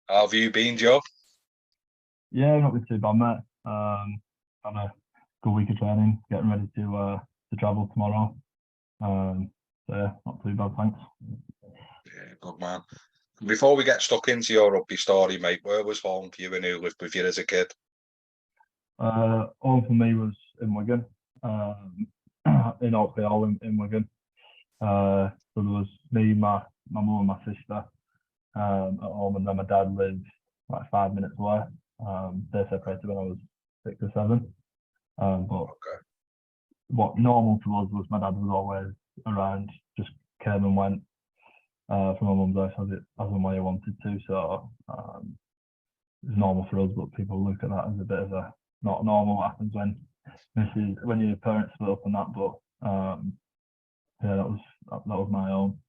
How have you been, Joe? Yeah, not been too bad, mate. Had a good week of training, getting ready to travel tomorrow. So yeah, not too bad, thanks. Yeah, good man. Before we get stuck into your rugby story, mate, where was home for you and who lived with you as a kid? Home for me was in Wigan, in Oakley Hall in Wigan. So there was me, my mum and my sister at home, and then my dad lived like 5 minutes away. They separated when I was 6 or 7. But Okay. what normal to us was my dad was always around, just came and went from my mum's house as and when he wanted to. So it's normal for us, but people look at that as a bit of a not normal. What happens when your parents split up and that. But yeah, that was my own.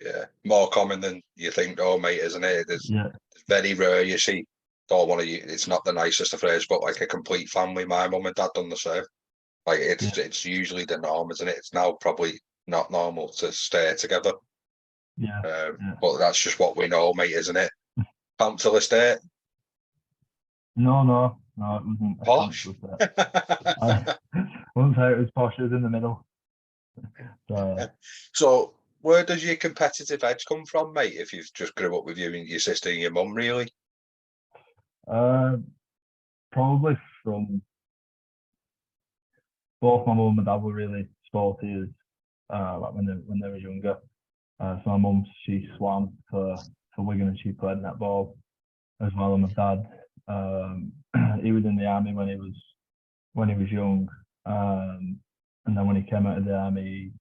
Yeah, more common than you think, though, mate, isn't it? It's Yeah, very rare you see. Don't want to. It's not the nicest of phrase, but like a complete family. My mum and dad done the same. Like yeah, it's usually the norm, isn't it? It's now probably not normal to stay together. yeah, yeah. But that's just what we know, mate, isn't it? Council estate, No, it wasn't a posh. council estate. I wouldn't say it was posh. It was in the middle. So So, where does your competitive edge come from, mate? If you've just grew up with you and your sister and your mum, really? probably from both my mum and my dad were really sporty as like when they were younger. So my mum, she swam for Wigan and she played netball as well. And my dad, he was in the army when he was young. And then when he came out of the army, he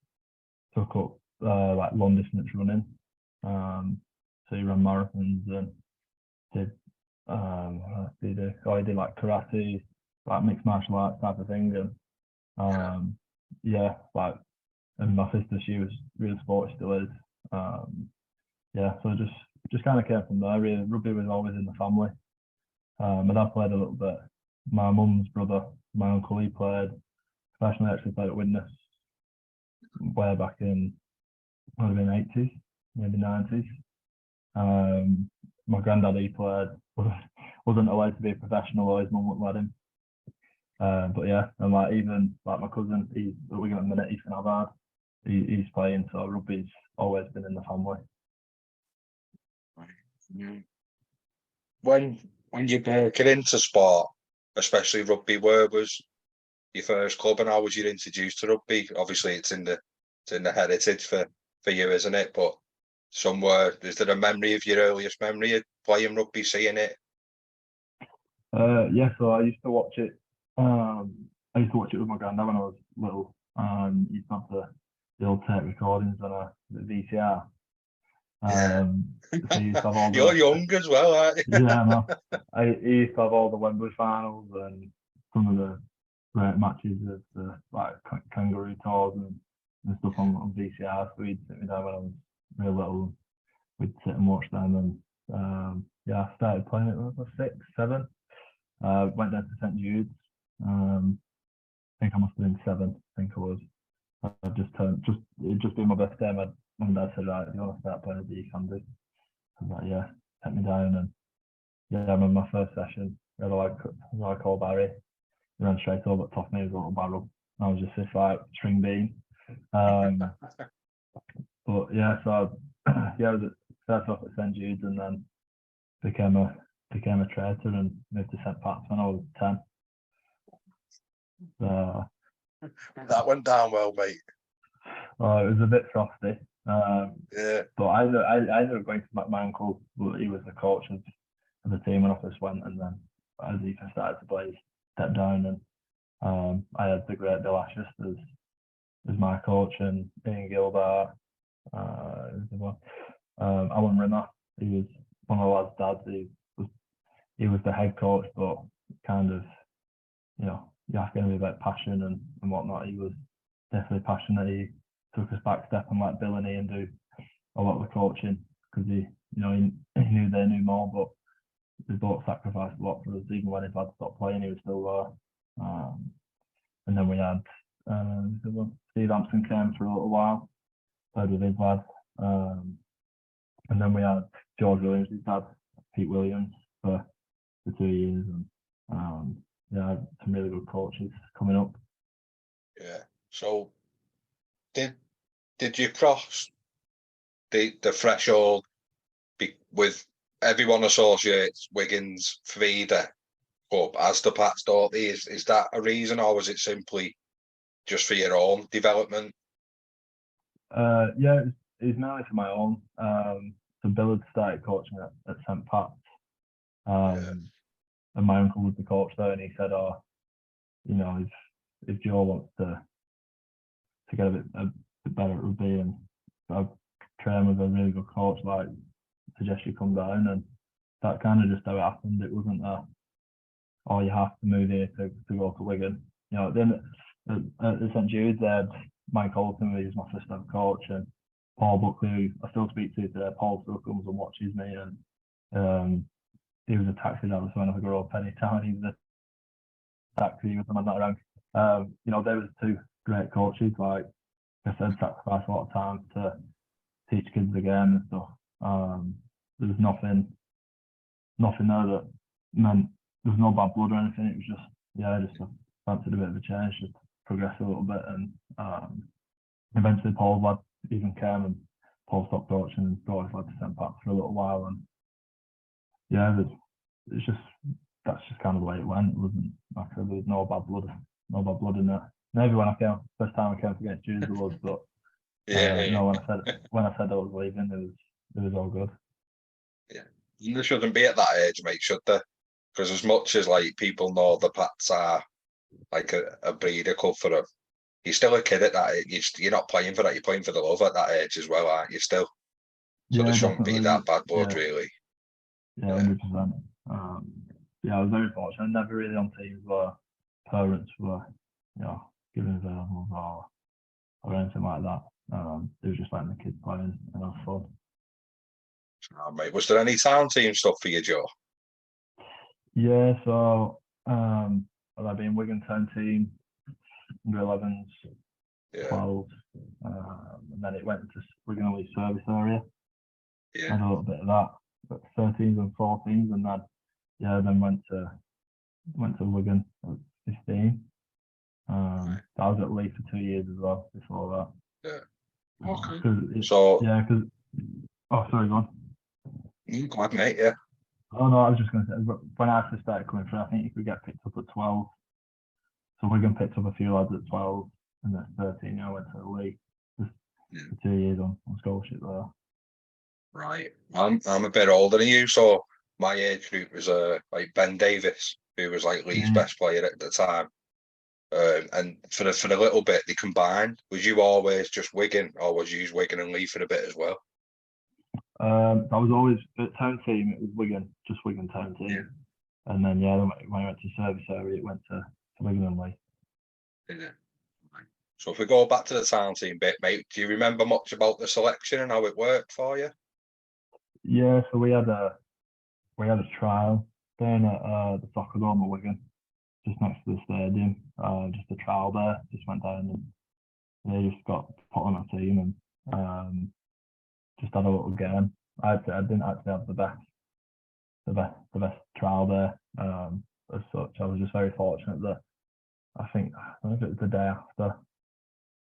took up like long distance running. So he ran marathons and did what did he do? Oh, he did like karate, like mixed martial arts type of thing. And yeah, like, and my sister, she was really sporty, still is. Yeah, so just kind of came from there. Really, rugby was always in the family. My dad played a little bit. My mum's brother, my uncle, he played professionally. Actually played at Widnes way back in would have been 80s, maybe 90s. My granddad, he played, wasn't allowed to be a professional, or his mum wouldn't let him. But yeah, and like even like my cousin, he's at Wigan at the minute, he's from Harvard. He's playing, so rugby's always been in the family. When you get into sport, especially rugby, where was your first club and how was you introduced to rugby? Obviously, it's in the heritage for you, isn't it? But somewhere, is there a memory of your earliest memory of playing rugby, seeing it? Yeah, so I used to watch it. I used to watch it with my granddad when I was little. He used to have the old tape recordings on the VCR. Yeah. So he used to have all You're the young as well, aren't you? yeah, I know. He used to have all the Wembley finals and some of the great matches of the like kangaroo tours and stuff on VCR. So he'd sit me down when I was real little. We'd sit and watch them, and yeah, I started playing it when I was 6, 7. Went down to St Jude's. I think I must have been 7. I think I was. I it'd just been my birthday. My mum and dad said, right, if you want to start playing rugby, you can do. I was like, yeah, take me down. And yeah, I remember my first session. We had a like called Barry. He ran straight over the top of me with a little barrel. I was just this like string bean. But yeah, so yeah, I was started off at St Jude's and then became a traitor and moved to St Pat's when I was 10. That went down well, mate. Well, it was a bit frosty. Yeah. But I ended up going to my uncle. He was the coach of the team when I first went, and then as he started to play, he stepped down, and I had the great Bill Ashurst as my coach, and Ian Gilbert, Alan Rimmer. He was one of the lads' dads. He was the head coach, but kind of, you know, you ask him about passion and whatnot. He was definitely passionate. He took us back step and let Bill and Ian do a lot of the coaching because he knew they knew more, but they both sacrificed a lot for us. Even when his lad stopped playing, he was still there. And then we had Steve Hampson came for a little while, played with his lad. And then we had George Williams, his dad, Pete Williams for 2 years, and yeah, I had some really good coaches coming up. Yeah. So did you cross the threshold with everyone associates Wigan's feeder up as the Pat's daughter? Is that a reason, or was it simply just for your own development? Yeah, it's mainly for my own. So Bill had started coaching at St Pat's, and my uncle was the coach there, and he said, "Oh, you know, if Joe wants to get a bit better at rugby, and I train with a really good coach, like, suggest you come down." And that kind of just how it happened. It wasn't oh, you have to move here to go to Wigan. You know, then at St Jude's, they had Mike Holton, who was my first ever coach, and Paul Buckley, who I still speak to today. Paul still comes and watches me, and he was a taxi driver, so when I grew up anytime he was a taxi with them on that rank. You know, there was two great coaches, like I said, sacrificed a lot of time to teach kids the game and stuff. There was nothing there that meant there was no bad blood or anything. It was just, yeah, just fancied a bit of a change, just progress a little bit, and eventually Paul's lad even came, and Paul stopped coaching and brought his lad to St Pat's for a little while, and yeah, it's just, that's just kind of the way it went. It wasn't, like I said, there was no bad blood in there. Maybe when I came, first time I came to get Jews, there was, but you know, when I said I was leaving, it was all good. Yeah, you shouldn't be at that age, mate, should they? Because as much as like people know the Pats are like a breeder club for them, you're still a kid at that age. You're not playing for that. You're playing for the love at that age as well, aren't you? Still, so Yeah, there shouldn't definitely. be that bad blood, really. Yeah, 100%. Yeah, I was very fortunate. Never really on teams where parents were, you know, giving verbals or anything like that. They were just letting the kids play and have fun. Oh, mate, was there any town team stuff for you, Joe? Yeah, so I've been Wigan town team, under 11s, 12s, and then it went to Wigan Elite Service area. Yeah, had a little bit of that, but 13s and 14s, and then went to Wigan at 15. I was at Leeds for 2 years as well before that. Yeah. Okay. Oh, sorry, go on. Go on, mate. Yeah. Oh no, I was just going to say, when I first started coming through, I think you could get picked up at 12. So Wigan picked up a few lads at 12, and at 13, I went to the league for 2 years on scholarship there. Right. I'm a bit older than you, so my age group was like Ben Davis, who was like Leeds' best player at the time. And for a little bit they combined. Was you always just Wigan, or was you Wigan and Leeds for a bit as well? I was always at town team. It was Wigan, just Wigan town team. Yeah. And then when I went to service area, it went to Wigan and Leeds. Yeah. So if we go back to the town team bit, mate, do you remember much about the selection and how it worked for you? Yeah, so we had a trial down at the soccer dome at Wigan, just next to the stadium. Just a trial there. Just went down and they just got put on a team and just had a little game. I didn't actually have the best trial there as such. I was just very fortunate that I don't know if it was the day after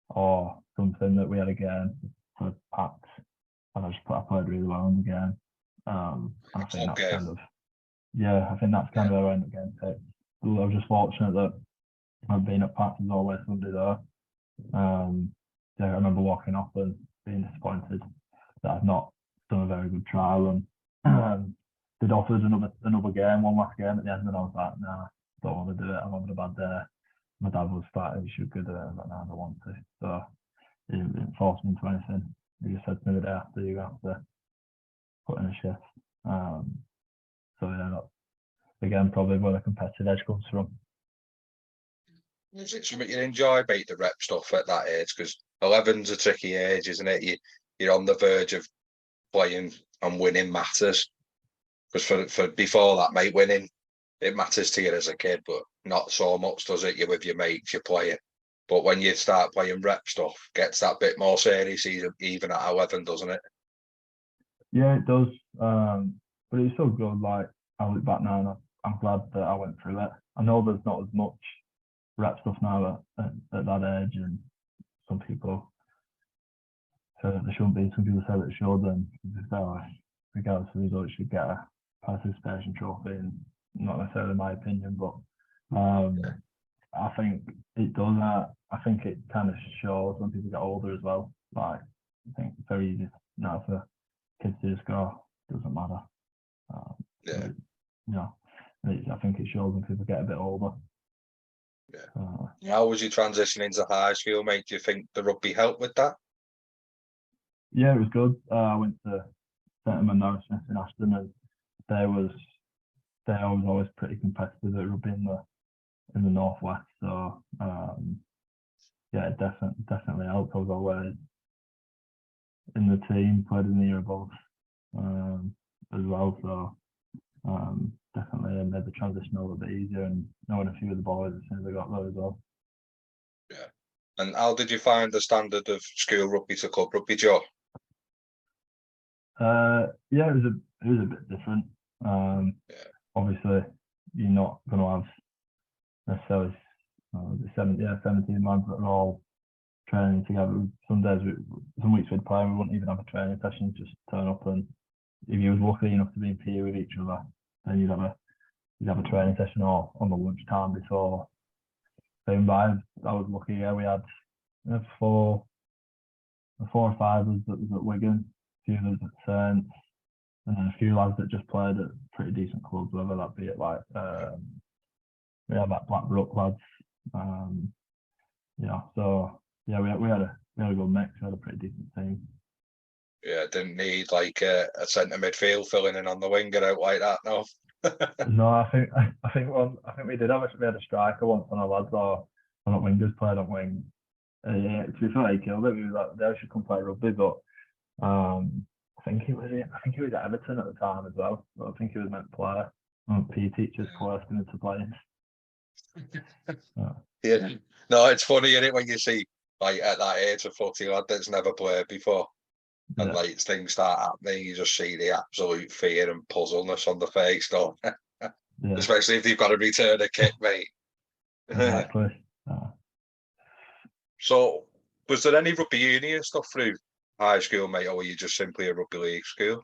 or something, that we had a game for Pats, and I played really well in the game. I think that's kind of how I ended up getting picked. I was just fortunate that I've been at Pats, there's always somebody there. I remember walking off and being disappointed that I've not done a very good trial, and they'd offered another game, one last game at the end, and I was like, nah, don't want to do it. I'm having a bad day. My dad was like, you should go do it. I was like, no, I don't want to. So he didn't force me into anything. He just said to me the day after, you have to put in a shift. So yeah, that's again probably where the competitive edge comes from. Is it something you enjoy, mate, the rep stuff at that age? Because 11's a tricky age, isn't it? You're on the verge of playing and winning matters. Because for before that, mate, winning, it matters to you as a kid, but not so much, does it? You're with your mates, you're playing. But when you start playing rep stuff, gets that bit more serious even at 11, doesn't it? Yeah, it does. but it's so good. Like, I look back now and I'm glad that I went through it. I know there's not as much rep stuff now at that age, and some people say that there shouldn't be, some people say that it should, and regardless of the result, it should get a participation trophy, and not necessarily my opinion, but I think it does. I think it kind of shows when people get older as well. Like, I think it's very easy now for kids to just go, doesn't matter. You know, I think it shows when people get a bit older. How was you transitioning into high school, mate? Do you think the rugby helped with that? Yeah, it was good. I went to St Norris Smith in Ashton, and they was always pretty competitive at rugby in the northwest. So yeah, it definitely helped. I was always in the team, played in the year above as well. So definitely it made the transition a little bit easier, and knowing a few of the boys as soon as I got there as well. Yeah. And how did you find the standard of school rugby to club rugby, Joe? Yeah, it was a bit different. Obviously, you're not going to have necessarily 17 lads that are all training together. Some weeks we'd play, and we wouldn't even have a training session. Just turn up, and if you was lucky enough to be in PE with each other, then you'd have a training session or on the lunchtime before going by. I was lucky. Yeah, we had 4 or 5 of us that was at Wigan, a few of us at Saints, and then a few lads that just played at pretty decent clubs, whether that be at like we had like Blackbrook lads. So yeah, we had a good mix. We had a pretty decent team. Yeah, didn't need like a centre midfield filling in on the wing and out like that, no. No, I think we did have we had a striker once on our lads, or not wingers played on wing. Yeah, to be fair, he killed it. We was like, they should come play rugby, but I think he was at Everton at the time as well. But I think he was meant to play. PE teachers coerced him into playing. Yeah. No, it's funny, isn't it, when you see like at that age of 40 lad that's never played before, and like things start happening, you just see the absolute fear and puzzleness on the face, don't you? Especially if they've got to return a kick, mate. Exactly. So, was there any rugby union stuff through high school, mate, or were you just simply a rugby league school?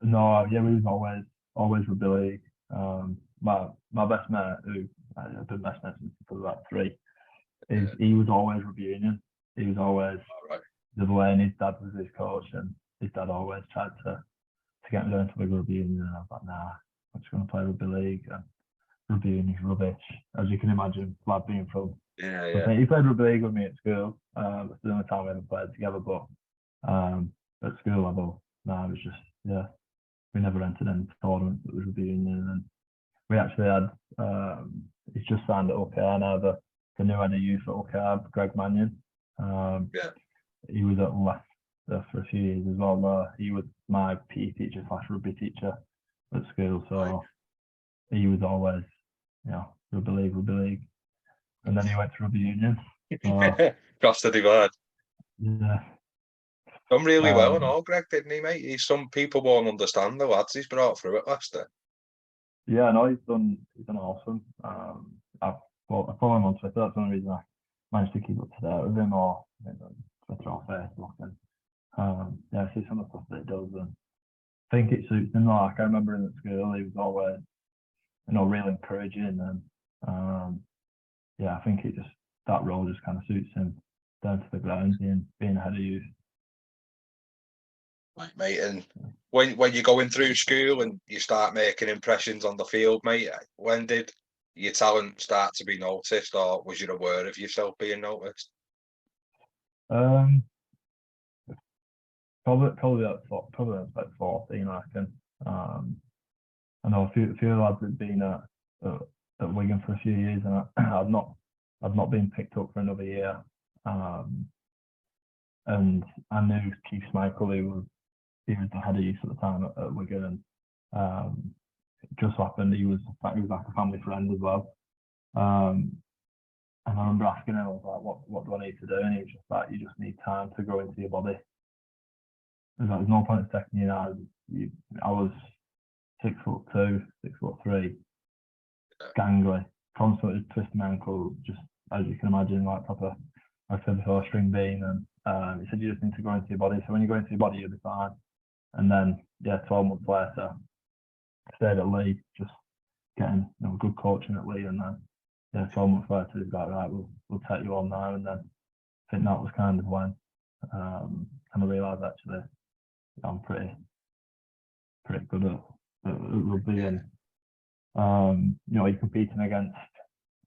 No, yeah, we was always rugby league. My best mate, who I've been best mates since for about 3, he was always rugby union. He was always the other way, and his dad was his coach, and his dad always tried to get me down to rugby union, and I was like, nah, I'm just going to play rugby league. And rugby union's rubbish, as you can imagine, lad being from. He played rugby league with me at school. It's the only time we ever played together, but at school level, no, it was just we never entered any tournaments that was rugby union, and we actually had he's just signed at OKR now, the new head of youth at OKR, Greg Mannion. He was at Leicester for a few years as well. He was my PE teacher / rugby teacher at school, so he was always rugby league, and then he went to rugby union. Crossed the divide. Yeah. Done really well and all, Greg, didn't he, mate? Some people won't understand the lads he's brought through at Leicester. Yeah, no, he's done awesome. I follow him on Twitter. That's the only reason I managed to keep up to date with him, or Twitter or Facebook. And I see some of the stuff that he does, and I think it suits him. Like, I remember him at school, he was always, real encouraging, and I think that role just kind of suits him down to the ground, being ahead of youth. Right, mate, and when you're going through school and you start making impressions on the field, mate, when did your talent start to be noticed, or was you aware of yourself being noticed? Probably about 14, I reckon. I know a few lads had been at Wigan for a few years, and I'd not been picked up for another year. And I knew Keith Schmeichel, he was the head of youth at the time at Wigan, and it just happened he was like a family friend as well. And I remember asking him, I was like, what do I need to do? And he was just like, you just need time to grow into your body. there's no point in second year. I was 6'2", 6'3", gangly, constantly twisting my ankle, just as you can imagine, like proper, like I said before, string bean. And he said you just need to go into your body. So when you go into your body, you'll be fine. And then 12 months later, stayed at Lee, just getting good coaching at Lee, and then 12 months later, he's like, right, we'll take you on now. And then I think that was kind of when kind of realised actually I'm pretty good at rugby, and you're competing against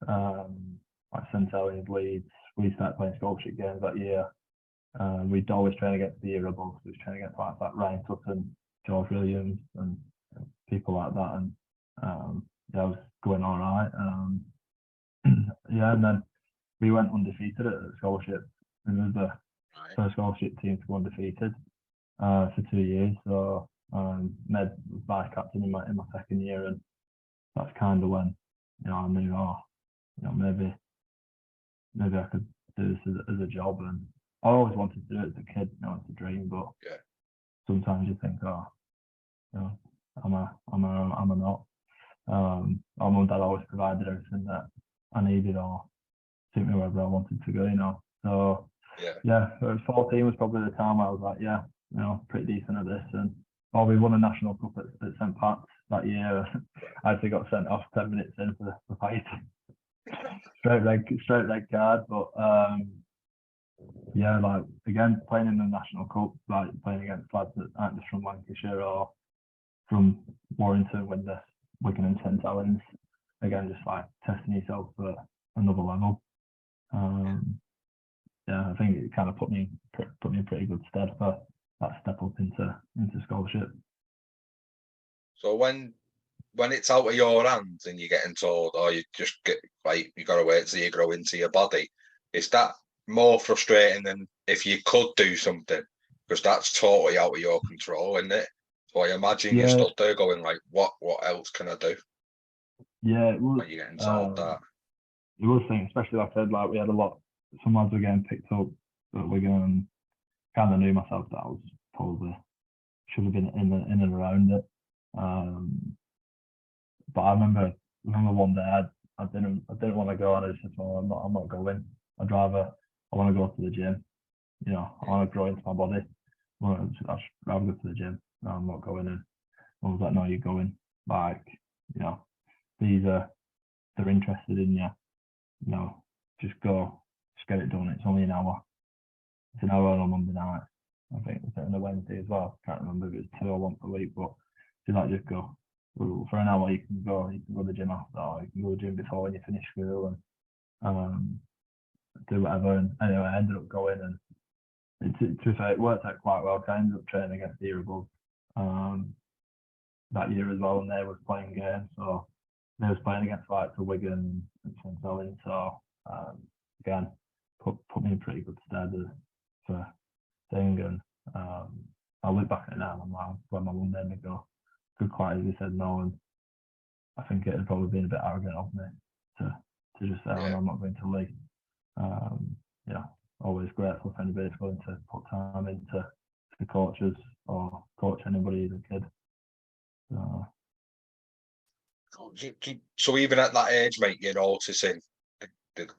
like St Helens, Leeds. We started playing scholarship games that year. We'd always train against the year above. We was training against like Ryan Sutton, George Williams, and people like that. And I was going all right. And then we went undefeated at the scholarship. We were the first scholarship team to go undefeated for 2 years. So made vice captain in my second year, and that's kind of when I knew, maybe I could do this as a job. And I always wanted to do it as a kid. It's a dream, but sometimes you think, am I not? My mum and dad always provided everything that I needed or took me wherever I wanted to go. So at 14 was probably the time I was like, pretty decent at this. And we won a national cup at St Pat's that year. I actually got sent off 10 minutes in for fight. straight red card. But like again, playing in the national cup, like playing against lads that aren't just from Lancashire or from Warrington, Wigan and St Helens, again, just like testing yourself for another level. I think it kind of put me in pretty good stead for that step up into scholarship. So when it's out of your hands and you're getting told, or you just get you got to wait till you grow into your body, is that more frustrating than if you could do something? Because that's totally out of your control, isn't it? So I imagine you're stood there going like, what else can I do? Yeah, it was. When you're getting told that. It was things, especially like I said, like we had a lot. Some lads were getting picked up at Wigan, and kind of knew myself that I was probably should have been in and around it. But I remember one day I didn't want to go, and I just said, well, I'm not going. I want to go to the gym. I want to grow into my body. I'd rather go to the gym. No, I'm not going. And I was like, no, you're going. Like, they're interested in you. Just go, just get it done. It's only an hour. It's an hour on a Monday night. I think it's on a Wednesday as well. Can't remember if it's 2 or 1 per week, but just go. For an hour you can go to the gym after, or you can go to the gym before when you finish school, and do whatever. And anyway, I ended up going, and to be fair, it worked out quite well. I ended up training against the year above that year as well, and they was playing games, so they was playing against like the Wigan and St Helens. So again, put me in pretty good stead for thing. And I look back at it now, and I'm like, when my mum made me go, good quite easily said no, and I think it had probably been a bit arrogant of me to just say, oh, no, I'm not going to league. Always grateful if anybody's willing to put time into the coaches or coach anybody as a kid. So even at that age, mate, you're noticing the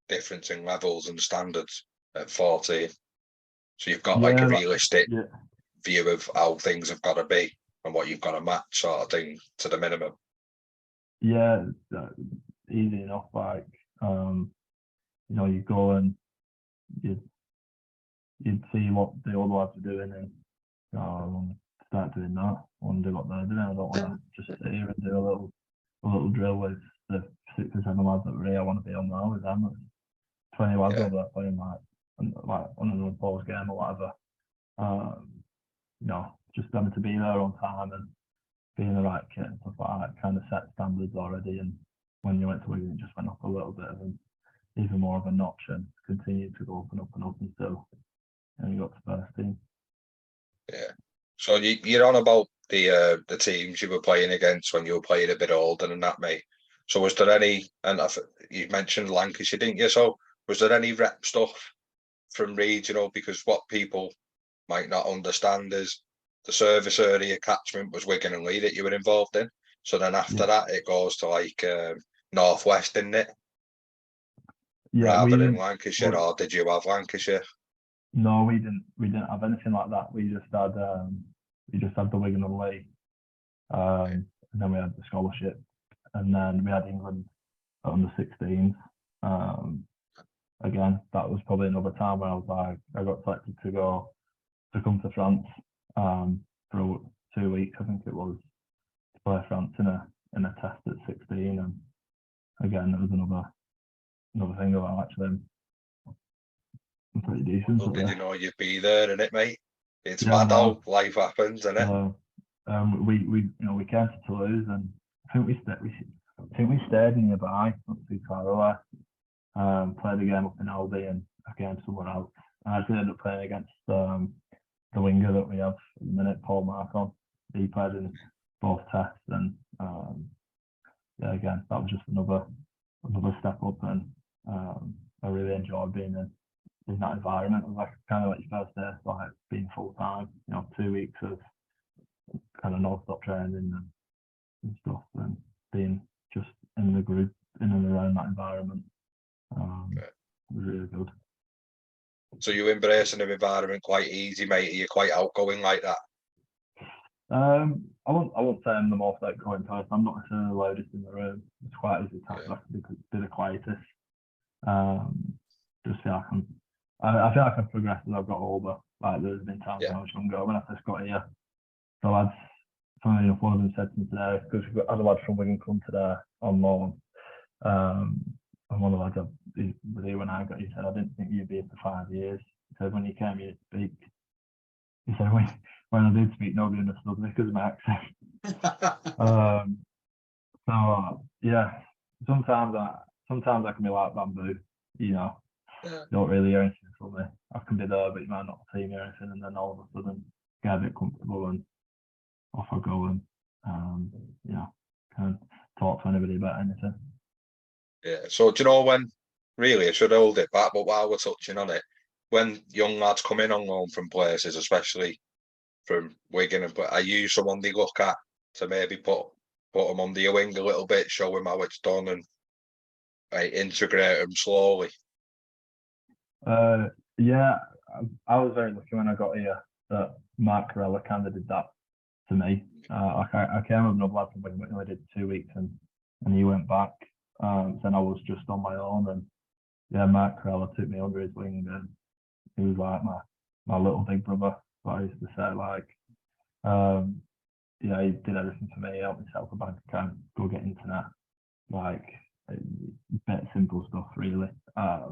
difference in levels and standards at 14. So you've got like a realistic view of how things have got to be and what you've got to match, sort of thing, to the minimum. Yeah, easy enough. Like, you go and you'd see what the other lads are doing, and I want to start doing that. I want to do what they're doing. I don't want to just sit here and do a little drill with the 6 or 7 lads that really I want to be on there with them. It's 20 lads over there playing like on an unopposed game or whatever. Just having to be there on time and being the right kit and stuff like that kind of set standards already. And when you went to Wigan, it just went up a little bit, and even more of a notch, and continued to go up and up and up until you got to first team. Yeah. So you're on about the teams you were playing against when you were playing a bit older than that, mate. So was there any, and you mentioned Lancashire, didn't you? So was there any rep stuff from regional? Because what people might not understand is the service area catchment was Wigan and Lee that you were involved in. So then after that, it goes to like Northwest, isn't it? Yeah, Rather than Lancashire, or did you have Lancashire? No, we didn't. We didn't have anything like that. We just had the Wigan and Lee, and then we had the scholarship, and then we had England under 16s. Again, that was probably another time when I was like, I got selected to come to France for 2 weeks. I think it was to play France in a test at 16, and again, it was another thing about actually. I'm pretty decent. Well, did you know you'd be there, innit, mate? It's mad how life happens, isn't it? We came to Toulouse, and I think we stayed nearby, not too far away. Played a game up in Aldi and a game somewhere else. I actually ended up playing against the winger that we have at the minute, Paul Marcon. He played in both tests, and again, that was just another step up, and I really enjoyed being in that environment. It was like kind of like your first day, like being full time. 2 weeks of kind of non-stop training and stuff, and being just in the group, in and around that environment. It was really good. So you embracing the environment quite easy, mate? Are you quite outgoing like that? I won't say I'm the most outgoing person. I'm not necessarily the loudest in the room. It's quite easy to have be the quietest. Just feel like I feel like I've progressed as I've got older. Like there's been times when I was younger, when I first got here. The lads, funnily enough, one of them said to me today, because we've had a lad from Wigan come today on loan. And one of the lads was here when I got here, he said, I didn't think you'd be here for 5 years. He said, when you came here to speak, he said, when I did speak, nobody understood me because of my accent. Sometimes I can be like bamboo, you don't really hear anything from me. I can be there, but you might not see me or anything, and then all of a sudden get a bit comfortable and off I go, and can't talk to anybody about anything. Yeah. So do you know when? Really, I should hold it back, but while we're touching on it, when young lads come in on loan from places, especially from Wigan, but are you someone they look at to maybe put them under your wing a little bit, show them how it's done, and integrate them slowly? Yeah, I was very lucky when I got here that Mark Corella kind of did that to me. I came with another lad from Wigan, but only did 2 weeks, and he went back. Then I was just on my own, and Mark Corella took me under his wing, and he was like my little big brother. But I used to say, like, he did everything for me. He helped me set up a bank account, go get internet, like bit simple stuff, really. I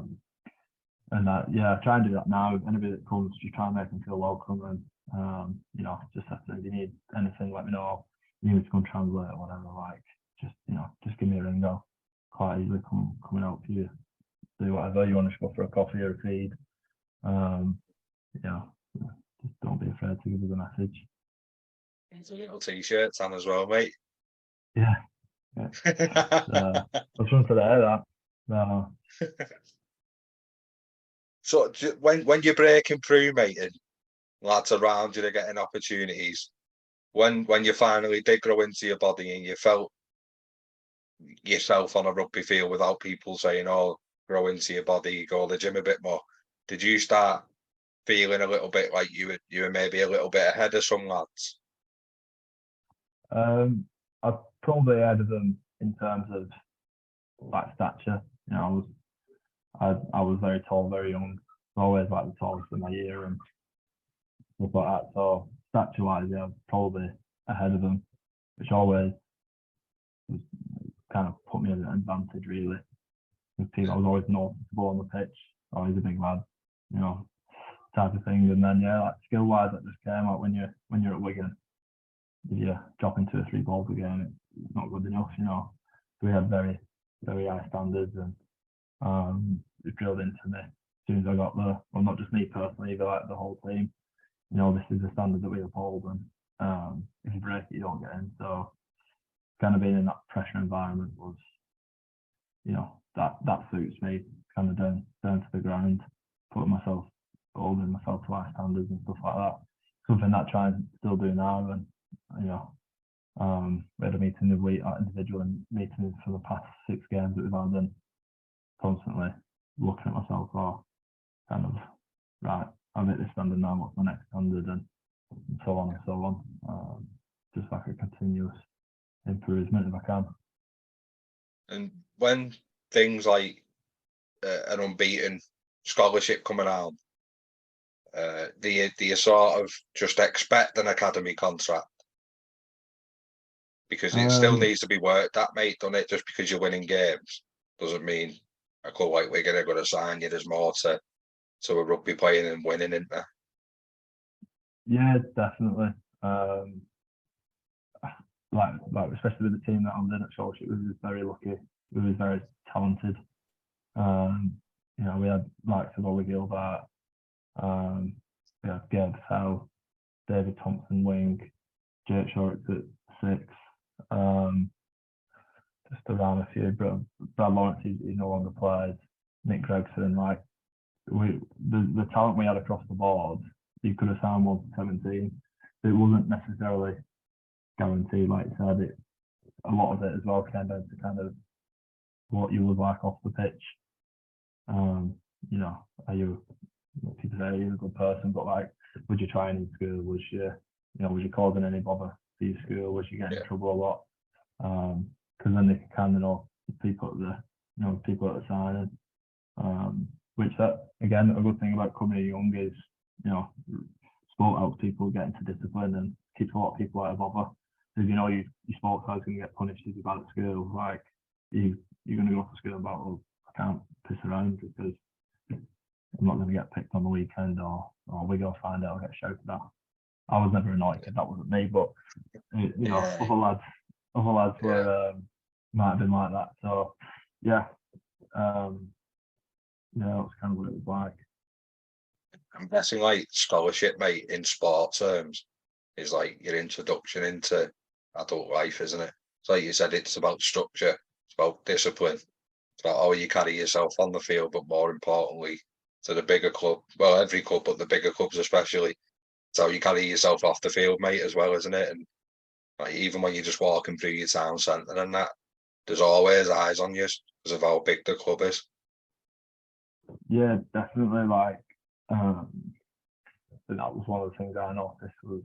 try and do that now. Anybody that comes, you try and make them feel welcome, and just have to, if you need anything, let me know. You need me to come translate or whatever, like, just give me a ring. I'll quite easily come and help you do whatever. You want to go for a coffee or a feed, just don't be afraid to give us a message. It's a little t-shirt on as well, mate. Yeah. That's one for there, that. So when you're breaking through, mate, and lads around you are getting opportunities, when you finally did grow into your body and you felt yourself on a rugby field without people saying, "Oh, grow into your body, go to the gym a bit more," did you start feeling a little bit like you were maybe a little bit ahead of some lads? I'm probably ahead of them in terms of like stature. I was very tall, very young. Always like the tallest in my year and stuff like that. So stature-wise, I'm probably ahead of them, which always was kind of put me at an advantage, really. With people, I was always noticeable on the pitch, always a big lad, type of thing. And then like skill-wise, that just came out when you're at Wigan. If you're dropping 2 or 3 balls a game, it's not good enough. So we had very, very high standards, and it drilled into me as soon as I got there. Well, not just me personally, but like the whole team. This is the standard that we uphold, and if you break it, you don't get in. So kind of being in that pressure environment was, that suits me. Kind of down to the ground, putting myself holding myself to high standards and stuff like that. Something that I try and still do now. And you know, we had a meeting the week, individual meetings for the past 6 games that we've had, and constantly looking at myself, or kind of, right, I'm at this standard now, what's my next standard, and so on and so on. Just like a continuous improvement if I can. And when things like an unbeaten scholarship come around, do you sort of just expect an academy contract? Because it still needs to be worked at, mate, doesn't it? Just because you're winning games doesn't mean a club like Wigan are going to sign you. There's more to a rugby playing and winning, isn't there? Yeah, definitely. Like especially with the team that I'm in at Scholarship, we was very lucky. We was very talented. You know, we had likes of Ollie Gilbert, we had Gabe Fell, David Thompson wing, Jake Shorts at 6. Just around a few. Brad Lawrence, he no longer plays. Nick Gregson, like the talent we had across the board, you could have signed 1 to 17. It wasn't necessarily guaranteed, like you said. A lot of it as well came down to kind of what you was like off the pitch. You know, people say, are you a good person? But like, would you try in school? Was you causing any bother for your school? Was you getting in trouble a lot? Because then they can kind of know people at the signing. Which that, again, a good thing about coming in young is, you know, sport helps people get into discipline and keeps a lot of people out of bother. So if you know your sports guy's going to get punished if you're bad at school, like you're going to go to school about, well, I can't piss around because I'm not going to get picked on the weekend, or we go find out, I'll get shouted at. I was never annoyed because that wasn't me, but you know, other lads were might have been like that. So yeah, that's kind of what it was like. I'm guessing like scholarship, mate, in sport terms, is like your introduction into adult life, isn't it? So like you said, it's about structure, it's about discipline, it's about how you carry yourself on the field, but more importantly, to the bigger club, well, every club, but the bigger clubs especially, it's how you carry yourself off the field, mate, as well, isn't it? And like, even when you're just walking through your town centre and that, there's always eyes on you because of how big the club is. Yeah, definitely. Like, that was one of the things I noticed was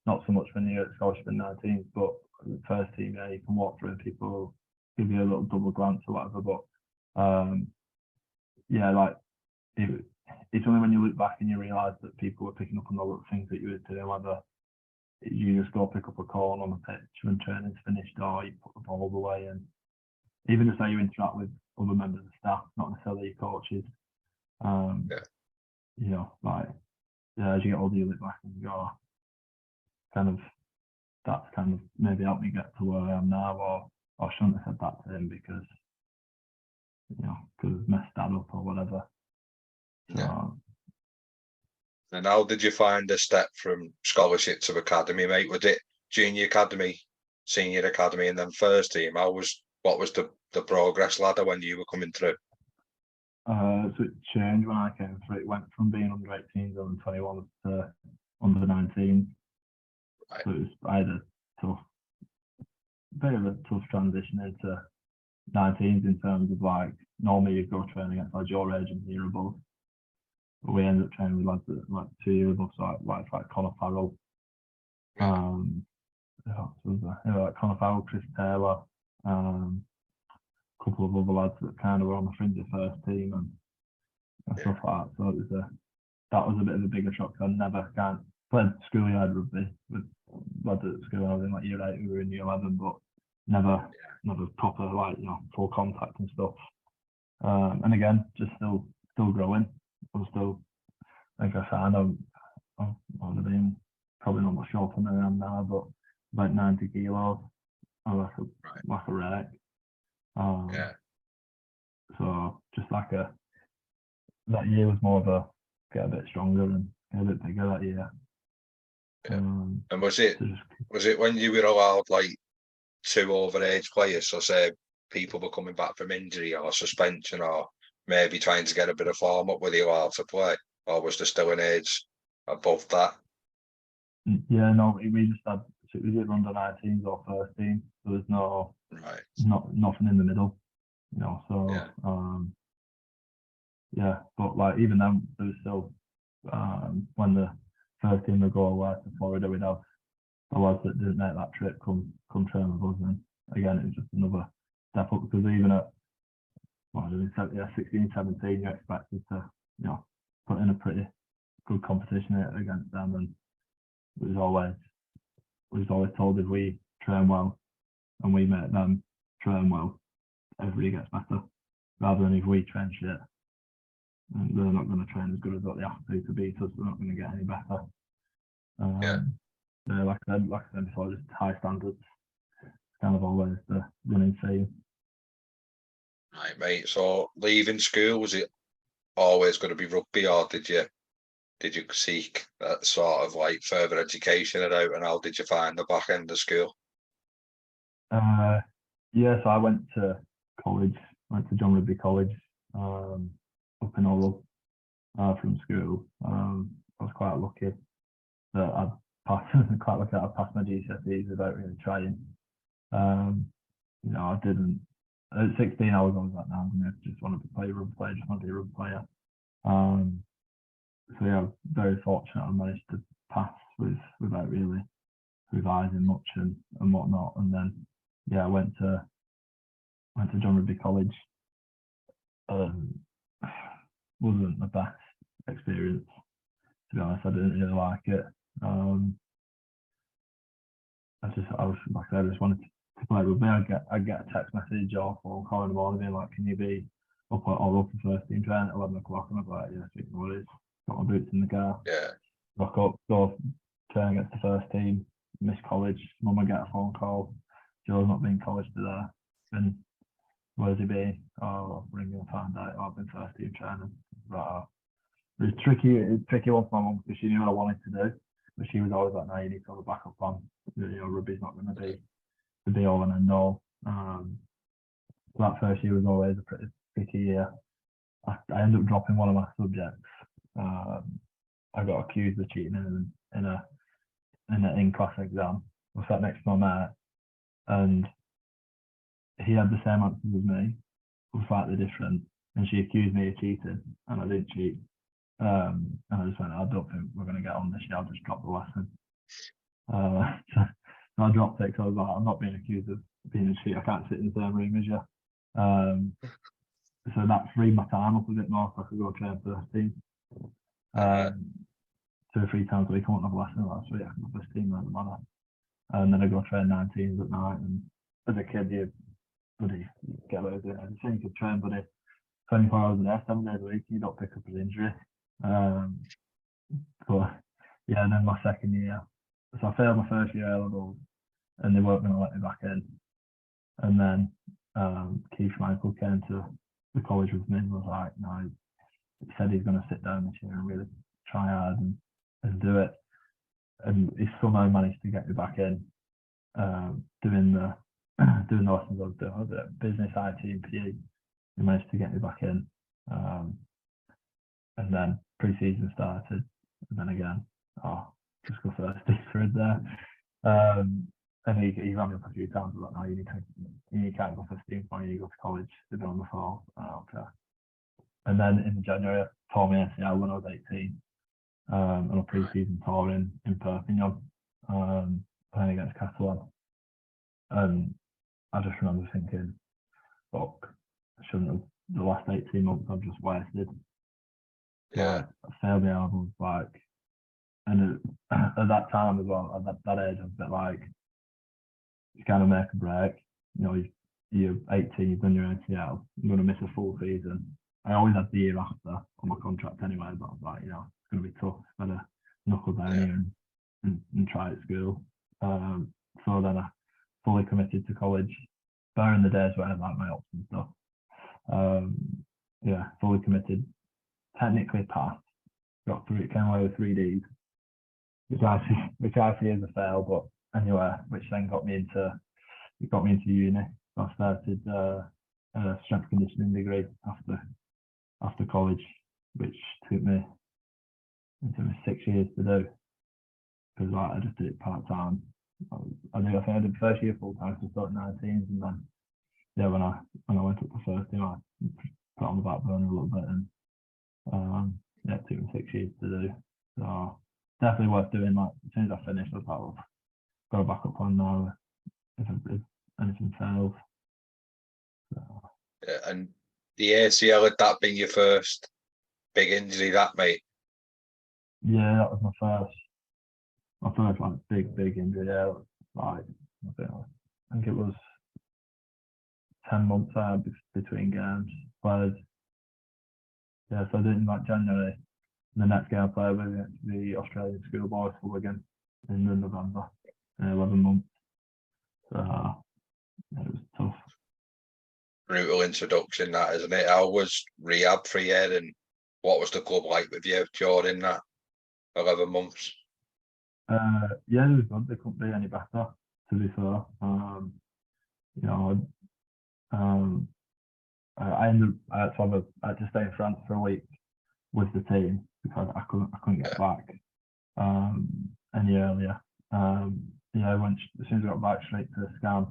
not so much when you're at scholarship in 19, but the first team, yeah, you can walk through and people give you a little double glance or whatever. But yeah, like it's only when you look back and you realise that people were picking up on the little things that you were doing, whether you just go pick up a corn on the pitch when training's finished, or you put the ball away, and even just how you interact with other members of staff, not necessarily your coaches. You know, like, yeah, as you get older, you look back and you go, kind of, that's kind of maybe helped me get to where I am now, or I shouldn't have said that to him because, you know, could have messed that up or whatever. So, yeah. And how did you find the step from scholarship to academy, mate? Was it junior academy, senior academy, and then first team? What was the progress ladder when you were coming through? So it changed when I came through. It went from being under 18s, under 21 to under 19. Right. So I had a bit of a tough transition into 19s in terms of, like, normally you go train against like your age and year above. But we ended up training with lads that like 2 years above, so like Connor Farrell. Like Connor Farrell, Chris Taylor, couple of other lads that kind of were on the fringe of first team and stuff like that. So that was a bit of a bigger shock. I never played schoolyard rugby with lads at school. I was in like year 8, we were in year 11, but never proper, like, you know, full contact and stuff. And again, just still growing. I'm still, I think I found I would have been probably not much shorter than I am now, but about 90 kilos. I was like a wreck. So just like that year was more of a get a bit stronger and get a bit bigger that year. And was it when you were allowed like 2 overage players, so say people were coming back from injury or suspension, or maybe trying to get a bit of form up with you while to play, or was there still an age above that? Yeah, no, we just had, it was either under 19s or first team. There was Right. nothing in the middle, you know. So Yeah. yeah, but like even then, there was still when the first team would go away to Florida, we'd have the lads that didn't make that trip come train with us, and again, it was just another step up, because even at 16, 17, you're expected to, you know, put in a pretty good competition against them, and it was always told if we train well and we make them train well, everybody gets better, rather than if we train shit and they're not going to train as good as what they have to beat us, they're not going to get any better. Yeah. Like I said before, just high standards, kind of always the running theme. Right, mate. So leaving school, was it always going to be rugby, or did you seek that sort of like further education out, and how did you find the back end of school? Yeah, so I went to college, went to John Rugby College, up in Orwell, from school. I was quite lucky that I passed, I passed my GCSEs without really trying. You know, I didn't. At 16, I was always like, no, I just wanted to play rugby player, just wanted to be a rugby player. So yeah, I was very fortunate I managed to pass without really revising much and whatnot. And then yeah, I went to John Rugby College. Wasn't the best experience, to be honest. I didn't really like it. I was like I said, I just wanted to play rugby. I'd get a text message or phone call in the morning being like, can you be up for first team training at 11 o'clock? And I was like, yeah, speaking of what it is, got my boots in the car, Yeah. rock up, go train against the first team, miss college. Mum would get a phone call, Joe's not been college today. And where's he been? Oh, I'll ring you and find out. I've been first team training. Right. It was tricky. It was tricky one for my mum, because she knew what I wanted to do, but she was always like, "No, you need to have a backup plan. You know, rugby's not going to be the be all and end all." That first year was always a pretty tricky year. I ended up dropping one of my subjects. I got accused of cheating in an in-class exam. I sat next to my mate, and he had the same answers as me, but slightly different. And she accused me of cheating, and I didn't cheat. And I just went, I don't think we're going to get on this year. I'll just drop the lesson. So I dropped it because I was like, I'm not being accused of being a cheat. I can't sit in the same room as you. So that freed my time up a bit more, so I could go train first team. 2 or 3 times a week. I won't have a lesson last week. I can go first team at the manor. And then I go train 19s at night. And as a kid, you get away with it. I just think you could train, 24 hours a day, 7 days a week, you don't pick up an injury. But yeah, and then my second year, so I failed my first year A levels, and they weren't going to let me back in. And then Keith Michael came to the college with me and was like, no, he said he's going to sit down this year and really try hard and do it. And he somehow managed to get me back in, doing the lessons I was doing. I was at business, IT, and PE. He managed to get me back in. And then pre-season started, and then again, just go first through there. And he ran me up a few times. I was like, no, you can't go first team before you go to college. They've been on the fall. Okay. And then in January, I tore my ACL when I was 18, on a pre-season tour in Perpignan, playing against Catalan. And I just remember thinking, fuck, I shouldn't have. The last 18 months I've just wasted. Yeah. I failed my albums, like, and at that time as well, at that age, I was a bit like, you kind of make a break. You know, you're 18, you've done your ACL, you're going to miss a full season. I always had the year after on my contract anyway, but I was like, you know, it's going to be tough. Better knuckle down here and try at school. So then I fully committed to college, barring the days where I had like my ops and stuff. Yeah, fully committed. Technically passed. Got through it, came away with 3 Ds, which I see as a fail, but anyway, which then got me into uni. So I started a strength conditioning degree after after college, which took me 6 years to do because like, I just did it part time. I think I did the first year full time, so I started 19s, and then yeah, when I went up the first team, I put on the back burner a little bit, and yeah, it took me 6 years to do. So definitely worth doing. Like as soon as I finished, I thought, well, got a backup plan now if anything fails. So, Yeah, and the ACL, had that been your first big injury, that mate? yeah, that was my first like big injury. Yeah, like I think it was 10 months between games. Played, yeah, so I did in like January. The next game I played was the Australian schoolboys for Wigan in November. 11 months. So yeah, it was tough. Brutal introduction, that, isn't it? How was rehab for you, and what was the club like with you during that 11 months? Yeah, it was good. They couldn't be any better, to be fair. You know, I had to stay in France for a week with the team because I couldn't get back any earlier. Yeah, I went as soon as I got back straight to the scan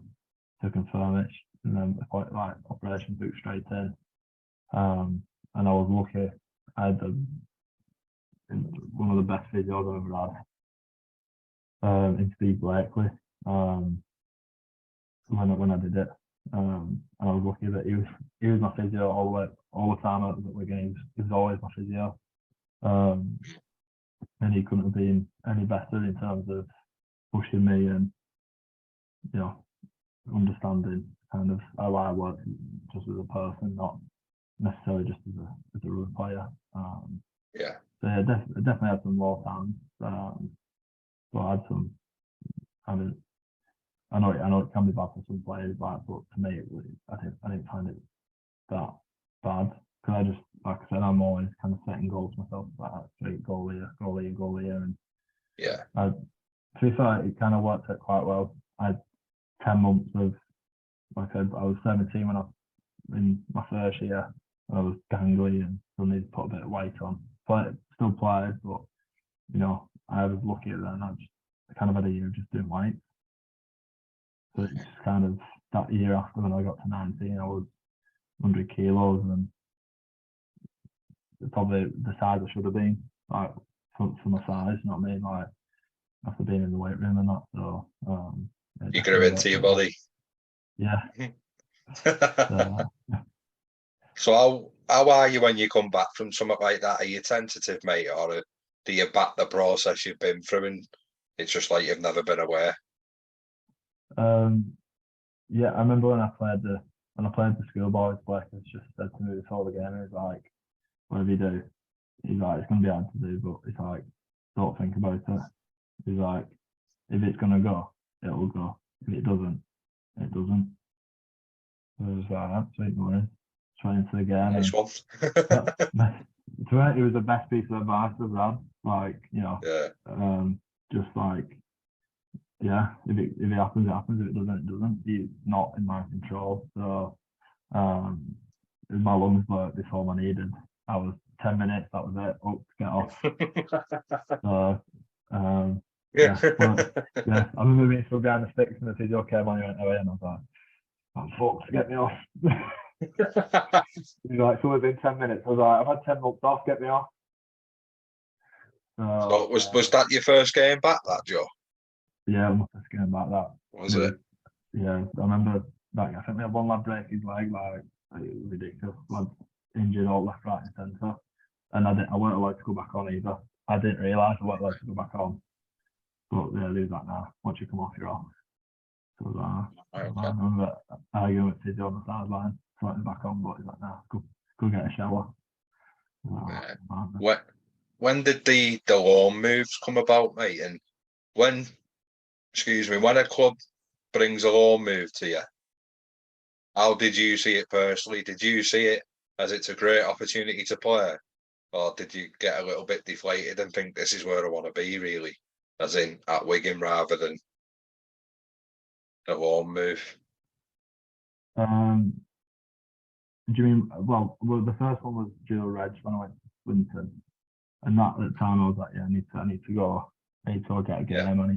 to confirm it, and then quite like operation booked straight in. And I was lucky. I had one of the best physios I've ever had in Steve Blakely. When I did it, and I was lucky that he was my physio all the time at Wigan. He was always my physio, and he couldn't have been any better in terms of pushing me and you know understanding kind of how I work just as a person, not necessarily just as a rugby player. Yeah. So yeah, definitely had some low times, but I had some. I know it can be bad for some players, but to me, I didn't find it that bad because I just, like I said, I'm always kind of setting goals myself, like straight goal here, and Yeah. to be fair, it kind of worked out quite well. I had 10 months of, like I said, I was 17 when in my first year, and I was gangly and still needed to put a bit of weight on. Still played, but you know, I was lucky then. I kind of had a year of just doing weight. So it's kind of that year after when I got to 19, I was 100 kilos and probably the size I should have been, like for my size, you know what I mean? Like after being in the weight room and that. So You grew into your body. Yeah. So how are you when you come back from something like that? Are you tentative, mate, or do you back the process you've been through and it's just like you've never been aware? Yeah, I remember when I played the schoolboys, Blake has just said to me before the game, he's like, whatever you do, he's like, it's gonna be hard to do, but it's like, don't think about it. He's like, if it's gonna go, it will go. If it doesn't, it doesn't. So I was like, that's sweet morning. Straight into the game. Nice one. It was the best piece of advice I've had. Like, you know, yeah. Just like, yeah, if it happens, it happens. If it doesn't, it doesn't. It's not in my control. So, my lungs worked before my needed. I was 10 minutes. That was it. Oh, get off. So, yeah, but yeah, I remember being still behind the sticks and the physio came on. He went away, and I was like, "Oh fuck, get me off." He's like, "So within 10 minutes." I was like, "I've had 10 months off. Get me off." So was that your first game back, that, Joe? Yeah, my first game back. That was it? Yeah, I remember that. I think we had one lad break his leg, like it was ridiculous. Lad injured all left, right, and centre, and I weren't allowed to go back on either. I didn't realise I weren't allowed to go back on, but yeah, they was like, "Nah, once you come off, you're off." So I remember arguing with physio on the sideline, trying back on, but he's like, "Nah, go get a shower." When did the loan moves come about, mate? And when a club brings a loan move to you, how did you see it personally? Did you see it as it's a great opportunity to play? Or did you get a little bit deflated and think this is where I want to be, really? As in at Wigan rather than a loan move? Do you mean, well, the first one was dual reg when I went to Swinton. And that at the time I was like, yeah, I need to go. I need to go get a game. I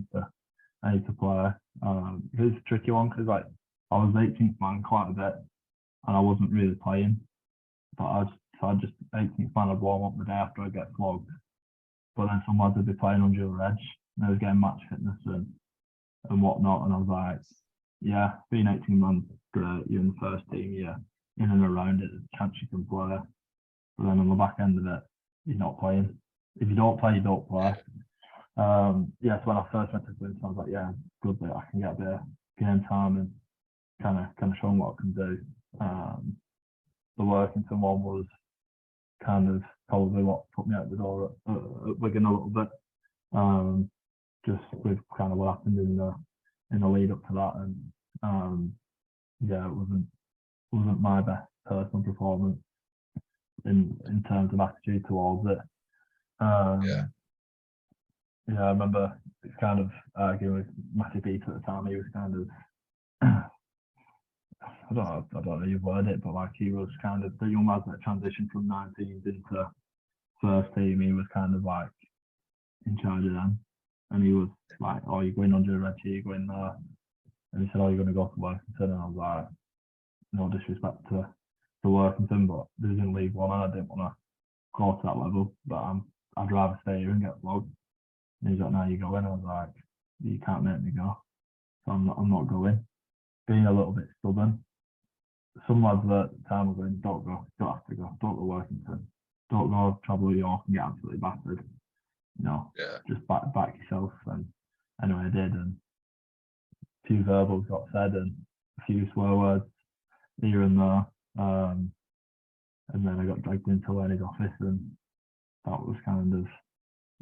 need to play. It was a tricky one because like I was 18th man quite a bit, and I wasn't really playing. But I just 18th man. I'd warm up the day after I get flogged. But then some lads would be playing on dual reg, and I was getting match fitness and whatnot. And I was like, yeah, being 18 man, great. You're in the first team. Yeah, in and around it, there's a chance you can play. But then on the back end of it, you're not playing. If you don't play, you don't play. So when I first went to Swinton, I was like, yeah, good that I can get a bit of game time and kind of show them what I can do. The Workington one was kind of probably what put me out the door at Wigan a little bit. Just with kind of what happened in the lead up to that, and it wasn't my best personal performance in terms of attitude towards it. I remember it's kind of arguing with Matty Peter at the time. He was kind of I don't know you've word it, but like he was kind of the young lads that transitioned from 19s into first team. He was kind of like in charge of them, and he was like, "Oh, you're going under the red here, you're going there," and he said, "Oh, you're going to go to Workington," and I was like, "No disrespect to Workington, but this is in League One, and I didn't want to go to that level, but I'd rather stay here and get flogged." And he's like, "No, you're going." I was like, "You can't make me go, so I'm not going." Being a little bit stubborn. Some lads at the time were going, "Don't go, don't have to go, don't go Workington, don't go travel to York and get absolutely battered. Just back yourself." And anyway, I did, and a few verbals got said and a few swear words here and there. And then I got dragged into Lenny's office, and that was kind of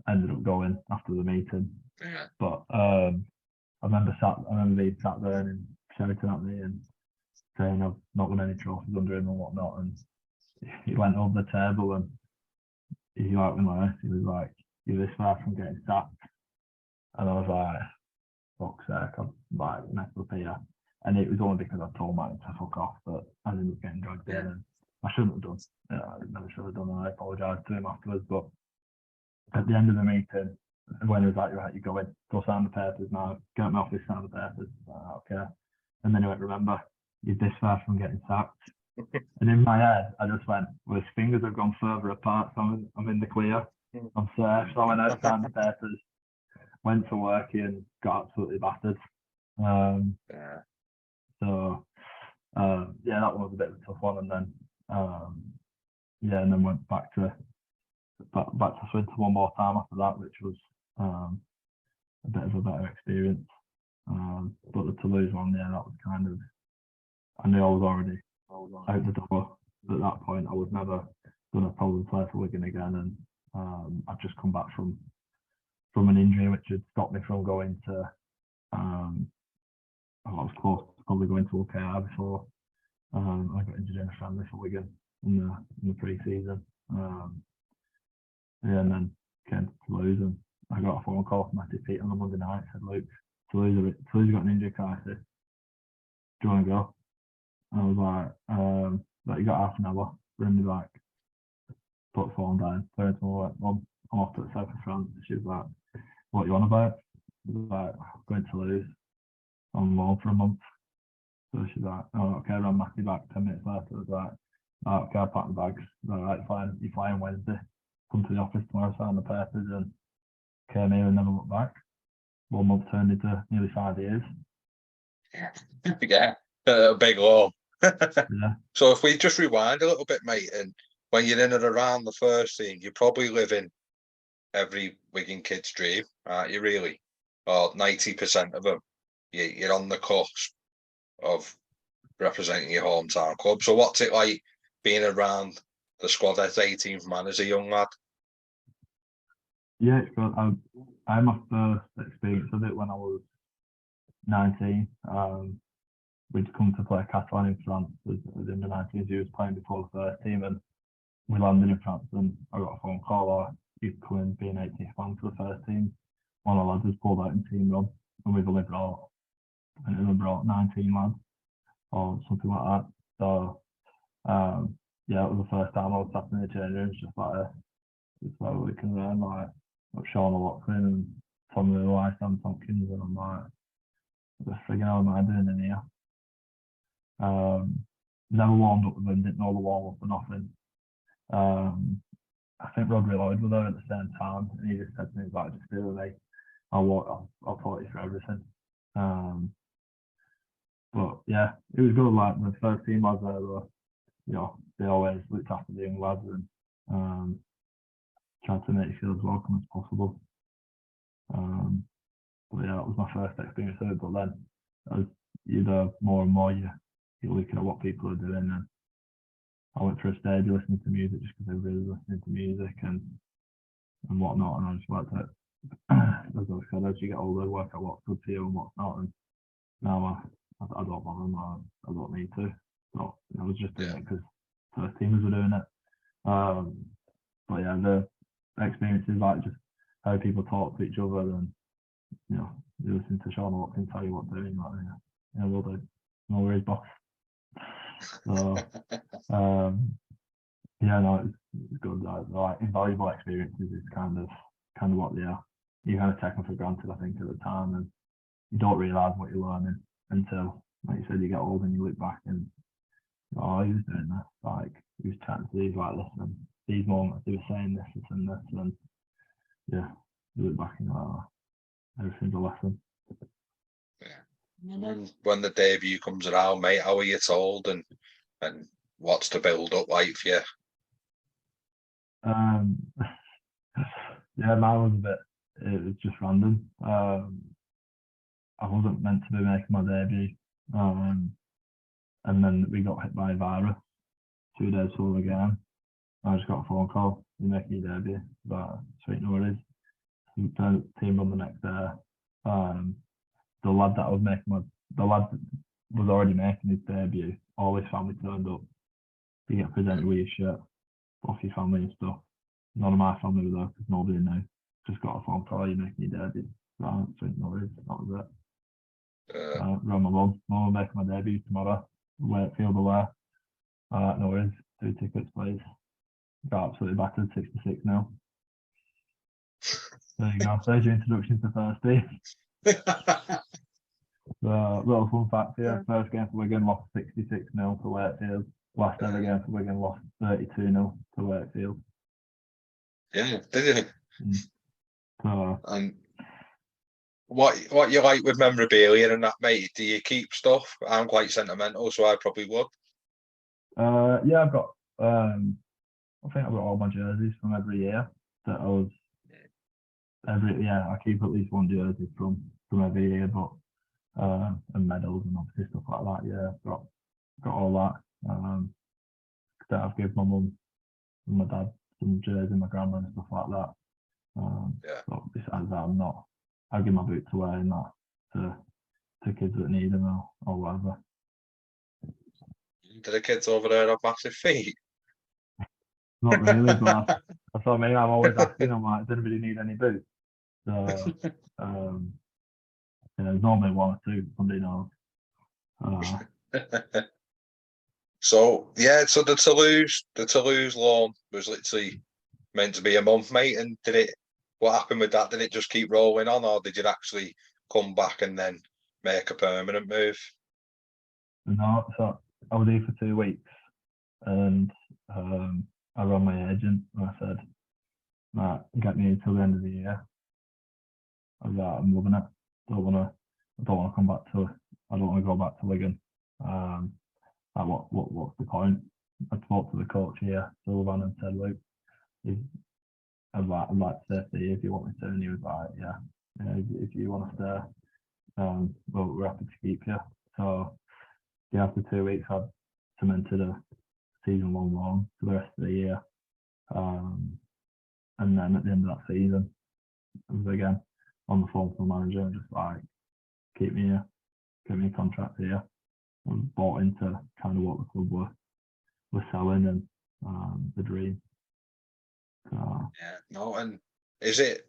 ended up going after the meeting. Yeah. But I remember being sat there and shouting at me and saying I've not won any trophies under him and whatnot. And he went over the table and he liked me like this. He was like, "You're this far from getting sacked." And I was like, "Fuck's sake, I'm like messed up here." And it was only because I told Matt to fuck off that I ended up getting dragged in, and I shouldn't have done. I never should have done, and I apologised to him afterwards. But at the end of the meeting, when he was like, "Right, you go in, go sign the papers now, get my office, sign the papers." Okay. And then he went, "Remember, you're this far from getting sacked." And in my head, I just went, well, his fingers have gone further apart, so I'm in the clear. I'm safe. So I went out, signed the papers, went to work and got absolutely battered. That one was a bit of a tough one. And then, and then went back to Swinton one more time after that, which was a bit of a better experience. But the Toulouse one, that was kind of, I knew I was already out the door at that point. I was never going to probably play for Wigan again, and I'd just come back from an injury which had stopped me from going to. I was close to probably going to OKR before I got injured in a friendly for Wigan in the pre-season. And then came to Toulouse, and I got a phone call from Matty Pete on a Monday night. Said, "Luke, Toulouse got an injury crisis. Do you want to go?" And I was like, "You got half an hour." Bring me back. Put the phone down. Turned to me, like, "Mum, I'm off to the south of France." She was like, "What you on about?" I was like, "Going to Toulouse on loan for a month." So she's like, "Oh, okay." I ran Matty back 10 minutes later. I was like, "Oh, okay, I'll pack the bags." All right, fine. You flying Wednesday. Come to the office tomorrow, sign the papers, and came here and never looked back. 1 month turned into nearly 5 years. Yeah, a big low. Yeah. So if we just rewind a little bit, mate, and when you're in and around the first team, you're probably living every Wigan kid's dream, aren't you, really? Or 90% of them. You're on the cusp of representing your hometown club. So what's it like being around the squad as 18th man as a young lad? Yeah, it's good. I had my first experience of it when I was 19. We'd come to play Catalan in France within the 19s. He was playing before the first team, and we landed in France, and I got a phone call, "Oh, you could come and be an 18th man for the first team." One of the lads was pulled out in team run, and we've only brought 19 lads or something like that. So Yeah, it was the first time I was sat in the change room, just like we can learn, like Sean O'Loughlin and Tommy Lewis, Sam Tompkins, and I'm like, what the friggin' hell am I doing in here? Never warmed up with them, didn't know the warm up or nothing. I think Rugby League was there at the same time, and he just said to me, like, just do it, mate. I'll talk you through everything. But yeah, it was good. Like the first team lads there were, you know, they always looked after the young lads and tried to make you feel as welcome as possible. But yeah, that was my first experience of it. But then, as more and more you're looking at what people are doing, and I went for a stage listening to music just because I was really listening to music and whatnot, and I just worked out, as I said, as you get older, work out what's good for you and what's not. And now I don't bother. I don't need to. So I was just doing it because first teamers were doing it. But yeah, the experiences, like just how people talk to each other, and you know, you listen to Sean Watkins tell you what to do, like, yeah, we'll do. No worries, boss. So yeah, no, it's good. Like invaluable experiences is kind of what they are. You kind of take them for granted, I think, at the time, and you don't realise what you're learning until, like you said, you get old and you look back and, oh, he was doing this, like he was chatting to these like this, and these moments they were saying this and this, and yeah, you look back and oh, everything's a lesson. Yeah. When the debut comes around, mate, how are you told, and what's the build up like for you? Yeah, mine was a bit. It was just random. I wasn't meant to be making my debut, and then we got hit by a virus 2 days before the game. I just got a phone call. You're making your debut, but sweet, no worries. Team run the next day. The lad that was was already making his debut. All his family turned up. You get presented with your shirt, off your family and stuff. None of my family was there because nobody knew. Just got a phone call. You're making your debut. Right, sweet, no worries. That was it. Run my mum. Mum, making my debut tomorrow. Wakefield away. No worries. 2 tickets, please. Got absolutely battered 66 now. There you go. There's your introduction to first team. Little fun fact here. First game for Wigan lost 66-0 to Wakefield. Last ever game for Wigan lost 32-0 to Wakefield. Yeah, did you? And what you like with memorabilia and that, mate? Do you keep stuff? I'm quite sentimental, so I probably would. Yeah, I've got. I think I've got all my jerseys from every year that I was. I keep at least one jersey from every year, but and medals and obviously stuff like that. Yeah, I've got all that. That I've given my mum and my dad some jerseys, my grandma and stuff like that. But besides that, I give my boots away and that to kids that need them or whatever. Do the kids over there have massive feet? Not really, but that's what I mean. I'm always asking them, like, does anybody need any boots? So, there's normally 1 or 2, somebody knows. So the Toulouse loan was literally meant to be a month, mate. And what happened with that? Did it just keep rolling on, or did you actually come back and then make a permanent move? No, so I was here for 2 weeks, and I rang my agent and I said, "Matt, get me until the end of the year." I was like, "I'm loving it. I don't want to come back to. I don't want to go back to Wigan. Like, what's the point?" I spoke to the coach here, Sullivan, and said, "Luke, I'd like to stay for you if you want me to." And he was like, "Yeah, if you want to stay, well, we're happy to keep you." So yeah, after 2 weeks, I'd cemented a season-long loan for the rest of the year. And then at the end of that season, I was again on the phone with the manager and just like, keep me here, get me a contract here. I was bought into kind of what the club were selling and the dream. Yeah, no, and is it,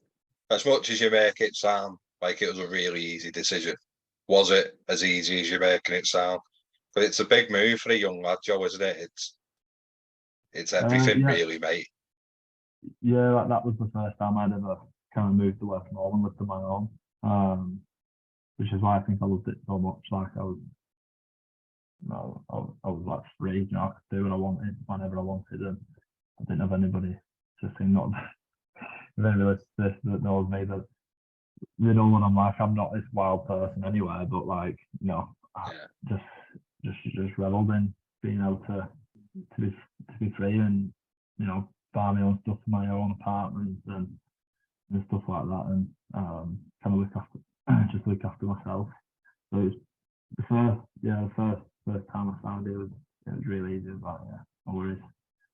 as much as you make it sound like it was a really easy decision, was it as easy as you're making it sound? But it's a big move for a young lad, Joe, isn't it? it's everything, Yeah, really, mate. yeah, like that was the first time I'd ever kind of moved away from home and lived on my own. Which is why I think I loved it so much. Like I was, I was like free, you know, I could do what I wanted whenever I wanted, and I didn't have anybody to think not if anybody this that knows me that they know what I'm like. I'm not this wild person anyway, but like, you know, I Yeah, just reveled in being able to be free and, you know, buy my own stuff in my own apartment and stuff like that, and kind of look after just look after myself. So it was the first time I found it was really easy. It was like, yeah, no worries.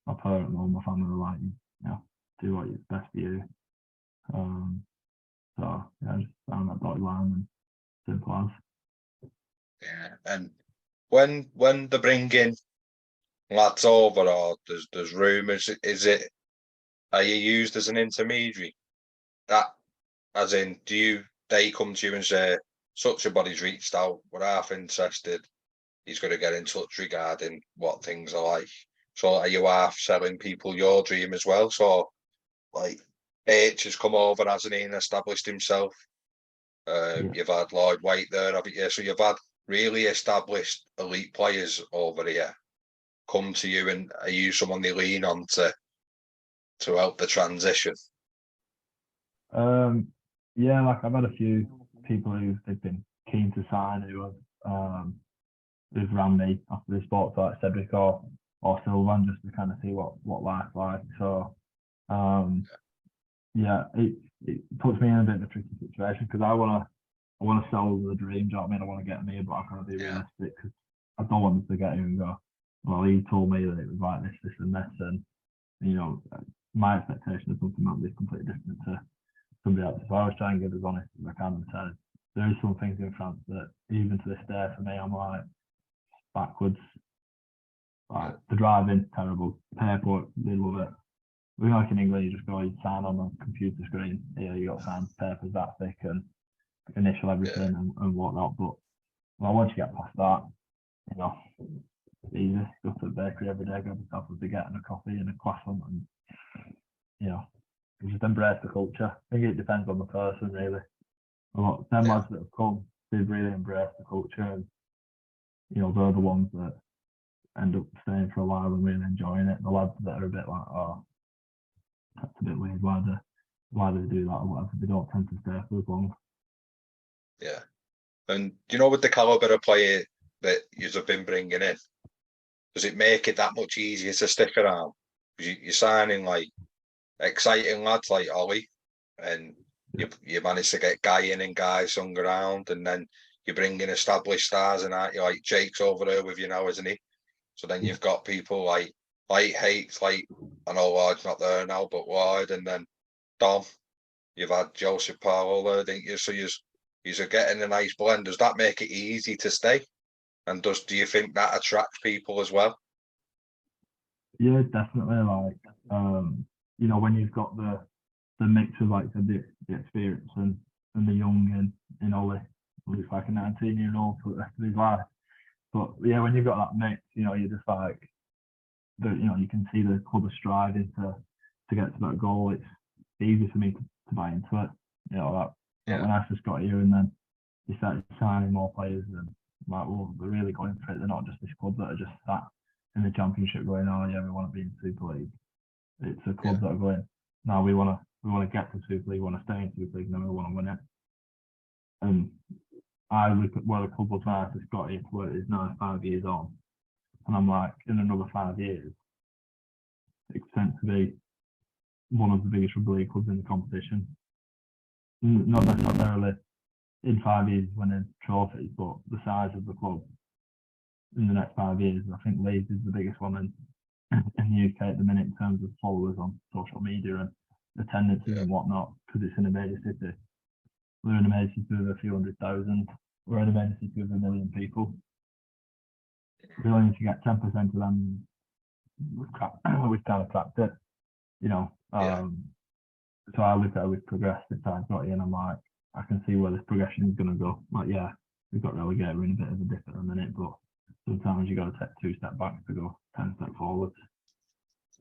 My parents and my family were like, you know, do what is best for you. So yeah, I just found that dotted line and simple as. yeah. And when they bring in lads over, or there's rumours, are you used as an intermediary? That, as in, they come to you and say, such a body's reached out, we're half interested, he's going to get in touch regarding what things are like. So are you half selling people your dream as well? So like H has come over, hasn't he, and established himself. Yeah. You've had Lloyd White there, haven't you? So you've had really established elite players over here come to you, and are you someone they lean on to help the transition? Yeah, like I've had a few people who they've been keen to sign who've ran me after the sport, like Cedric or Sylvan, just to kind of see what life's like. So yeah, it puts me in a bit of a tricky situation because I wanna sell the dream. Do you know what I mean? I want to get them here, but I gotta be Yeah, realistic because I don't want them to get here and go, well, he told me that it was like this, and this, and you know, my expectation of something might be completely different to somebody else. So I always try and get as honest as I can and say there is some things in France that even to this day for me I'm like backwards. Like the driving, terrible. The airport, they love it. We like in England, you just go, you sign on a computer screen. Here you got signed papers that thick and initial everything yeah, and whatnot. But well, once you get past that, you know, it's easy. Go to the bakery every day, grab yourself a baguette and a coffee and a croissant, and you know, you just embrace the culture. I think it depends on the person, really. A lot of them yeah, lads that have come, they've really embraced the culture, and you know, they're the ones that end up staying for a while and really enjoying it. The lads that are a bit like, oh, that's a bit weird. Why do they do that or whatever? They don't tend to stay for as long. yeah. And do you know, with the caliber of player that you've been bringing in, does it make it that much easier to stick around? Because you're signing like exciting lads like Ollie, and Yeah. you manage to get Guy in and Guy sung around, and then you bring in established stars, and aren't you, like Jake's over there with you now, isn't he? So then Yeah. you've got people like Hates, like, I know Lloyd's not there now, but Lloyd, and then Dom. You've had Joseph Paulo there, didn't you? So you're getting a nice blend. Does that make it easy to stay? And do you think that attracts people as well? Yeah, definitely. Like, you know, when you've got the mix of like the experience and the young and you know, looks like a 19-year-old for the rest of his life. But yeah, when you've got that mix, you know, you're just like, you know, you can see the club are striving to get to that goal. It's easy for me to buy into it. You know, that Yeah, when I first got here and then you started signing more players and like, well, they're really going for it. They're not just this club that are just sat in the championship going, oh yeah, we want to be in Super League. It's a yeah, club that are going, no, we want to get to Super League, we want to stay in Super League, and then we want to win it. And I look at where the club was when I first got here to where it is now 5 years on. And I'm like, in another 5 years, it tends to be one of the biggest rugby league clubs in the competition. Not necessarily in 5 years winning trophies, but the size of the club in the next 5 years. I think Leeds is the biggest one in the UK at the minute in terms of followers on social media and attendances yeah, and whatnot, because it's in a major city. We're in a major city with a few 100,000. We're in a major city with 1 million people. We only need to get 10% of them. We've kind of cracked it, you know. yeah, So I look at how we've progressed since I got here, and I'm like, I can see where this progression is going to go. Like, yeah, we've got relegated, we're in a bit of a dip at the minute, but sometimes you got to take 2 steps back to go 10 steps forward.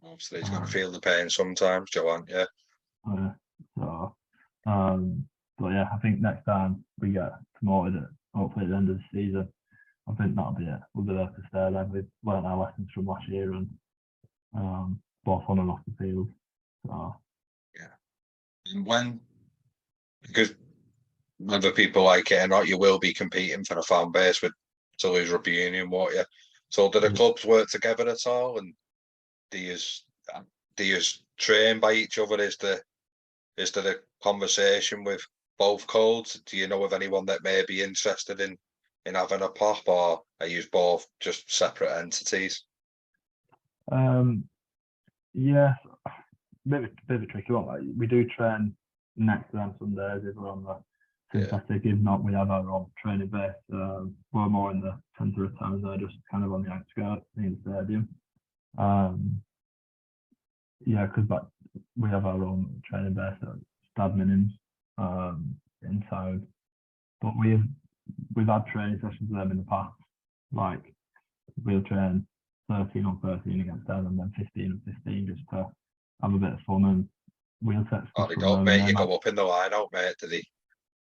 Obviously, he's got to feel the pain sometimes, Joe, aren't you? So, but yeah, I think next time we get promoted, hopefully at the end of the season, I think that'll be it. We'll be there to stay then. We've learned our lessons from last year and both on and off the field. So. Yeah. And because whether people like it or not, you will be competing for a fan base with Toulouse Rugby Union, won't you? So do the clubs work together at all? And do you train by each other? Is there a conversation with both codes? Do you know of anyone that may be interested in having a pop, or are you both just separate entities? Yeah, bit of a tricky one. Like, we do train next to them some days if we're on the synthetic. If not, we have our own training base. We're more in the centre of town, they're just kind of on the outskirts near the stadium. Yeah, because we have our own training base at Stad Minims in town. But we've had training sessions with them in the past. Like, we'll train 13 on 13 against them, and then 15 on 15 just to have a bit of fun, and we'll set stuff. Oh, they don't, mate. You go up in the line out, mate, do they?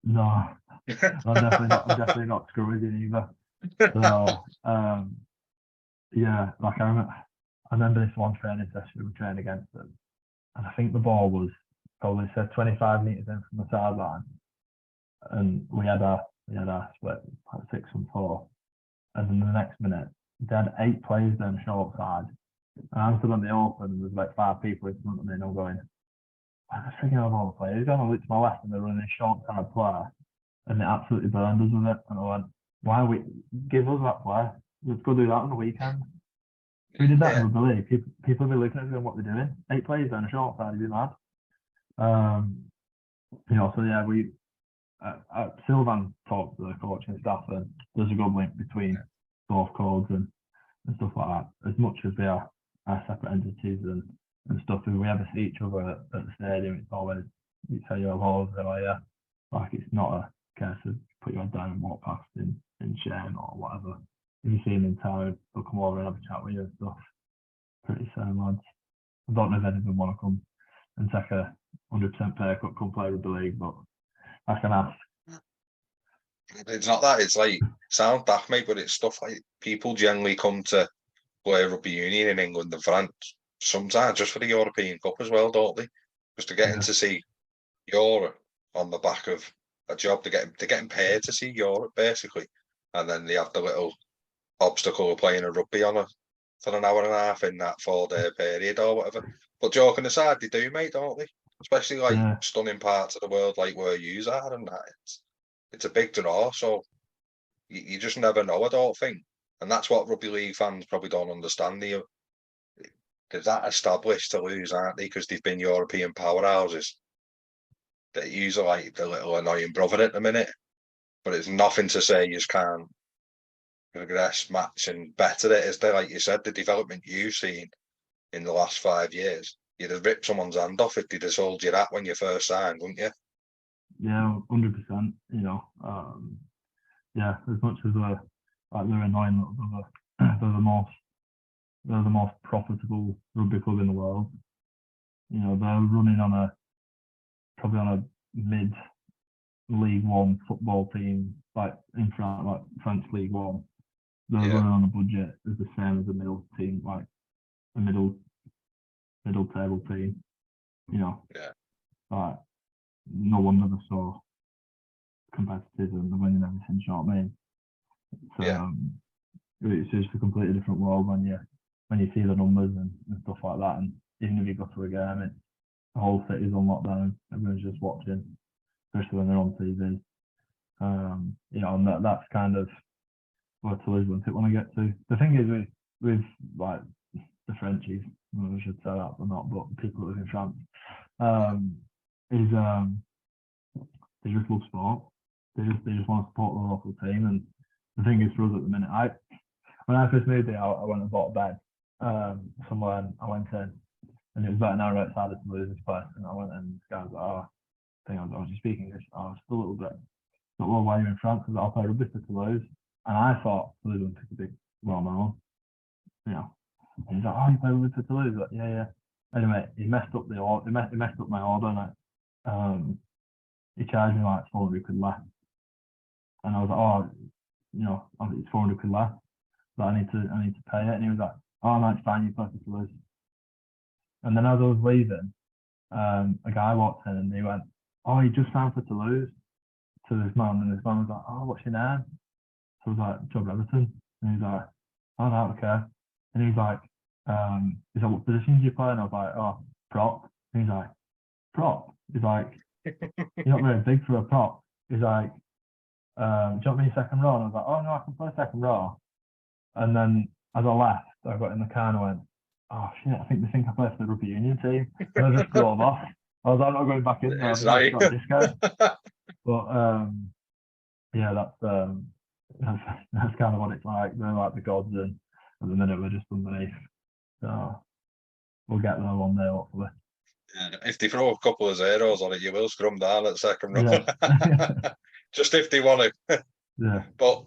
No, I'm definitely not screwing either. So, yeah, like I remember this one training session we trained against them, and I think the ball was probably 25 metres in from the sideline, and we had our split like 6 and 4, and then the next minute they had 8 players down short side, and I'm still on the open, and there's like 5 people in front of me, and I'm going, I'm just thinking of all the players. Going to look to my left, and they're running a short side player, and they absolutely burned us with it. And I went, why we give us that player? Let's go do that on the weekend. We did that in Rugby League. People will be looking at us going, what they're doing. 8 players down a short side, you'd be mad. So yeah, Sylvan talked to the coaching staff, and there's a good link between both codes and stuff like that. As much as they are separate entities and stuff, if we ever see each other at the stadium, it's always, you say you're all over there, yeah. Like, it's not a case of put your head down and walk past in shame or whatever. If you see them in town, they'll come over and have a chat with you and stuff. Pretty same lads. I don't know if any of them want to come and take a 100% pay cut, come play Rugby League, but I can ask. It's not that, it's like, sound daft, mate, but it's stuff like people generally come to play Rugby Union in England and France sometimes just for the European Cup as well, don't they? Because they're getting to see Europe on the back of a job. They're getting paid to see Europe, basically, and then they have the little obstacle of playing a rugby for an hour and a half in that 4-day period or whatever. But joking aside, they do, mate, don't they? Especially like stunning parts of the world like where yous are, and that it's a big draw. So you just never know, I don't think, and that's what Rugby League fans probably don't understand. They're that established to lose, aren't they? Because they've been European powerhouses. They use like the little annoying brother at the minute, but it's nothing to say you just can't progress, match, and better it. Is there, like you said, the development you've seen in the last 5 years? You'd have ripped someone's hand off if they'd have sold you that when you first signed, wouldn't you? Yeah, 100%. Yeah, as much as they're annoying little brother, they're the most profitable rugby club in the world. They're running probably on a mid League One football team, like in France, like French League One. They're running on a budget is the same as a middle team, like a middle table team. Like, no wonder they're so competitive and they're winning everything. You know what I mean? It's just a completely different world when you see the numbers and stuff like that. And even if you go to a game, the whole city's on lockdown. Everyone's just watching, especially when they're on TV. And that's kind of where Toulouse want to get to. The thing is with like the Frenchies, we should say that or not, but people that live in France, they just love sport. They just want to support the local team. And the thing is, for us at the minute, when I first moved here, I went and bought a bed somewhere, and I went in, and it was about an hour outside of Toulouse's place, and I went in, and this guy was like, I was just speaking English. I was still a little bit, but well, why are you in France? Because I'll play rugby for Toulouse. And I thought Toulouse would pick a big well known, And he's like, oh, you play with for Toulouse? Like, yeah, yeah. Anyway, he messed up the order. He messed up my order, and he charged me like 400 quid less. And I was like, oh, you know, it's 400 quid less, but I need to pay it. And he was like, oh, no, it's fine, you play for Toulouse. And then as I was leaving, a guy walked in and he went, oh, you just signed for Toulouse, to this man. And this man was like, oh, what's your name? So I was like, Joe Bretherton. And he's like, oh, no, okay. And he's like, what position do you play? And I was like, oh, prop. And he's like, prop? He's like, you're not very big for a prop. He's like, do you want me second row? And I was like, oh, no, I can play second row. And then as I left, I got in the car and I went, oh, shit, I think they think I play for the rugby union team. And I just drove off. I was like, I'm not going back in there. I've got a discount. But, yeah, that's kind of what it's like. They're like the gods, and at the minute we're just underneath. So we'll get there one day, hopefully. Yeah, if they throw a couple of zeros on it, you will scrum down at second row. Yeah. Just if they want to. Yeah. But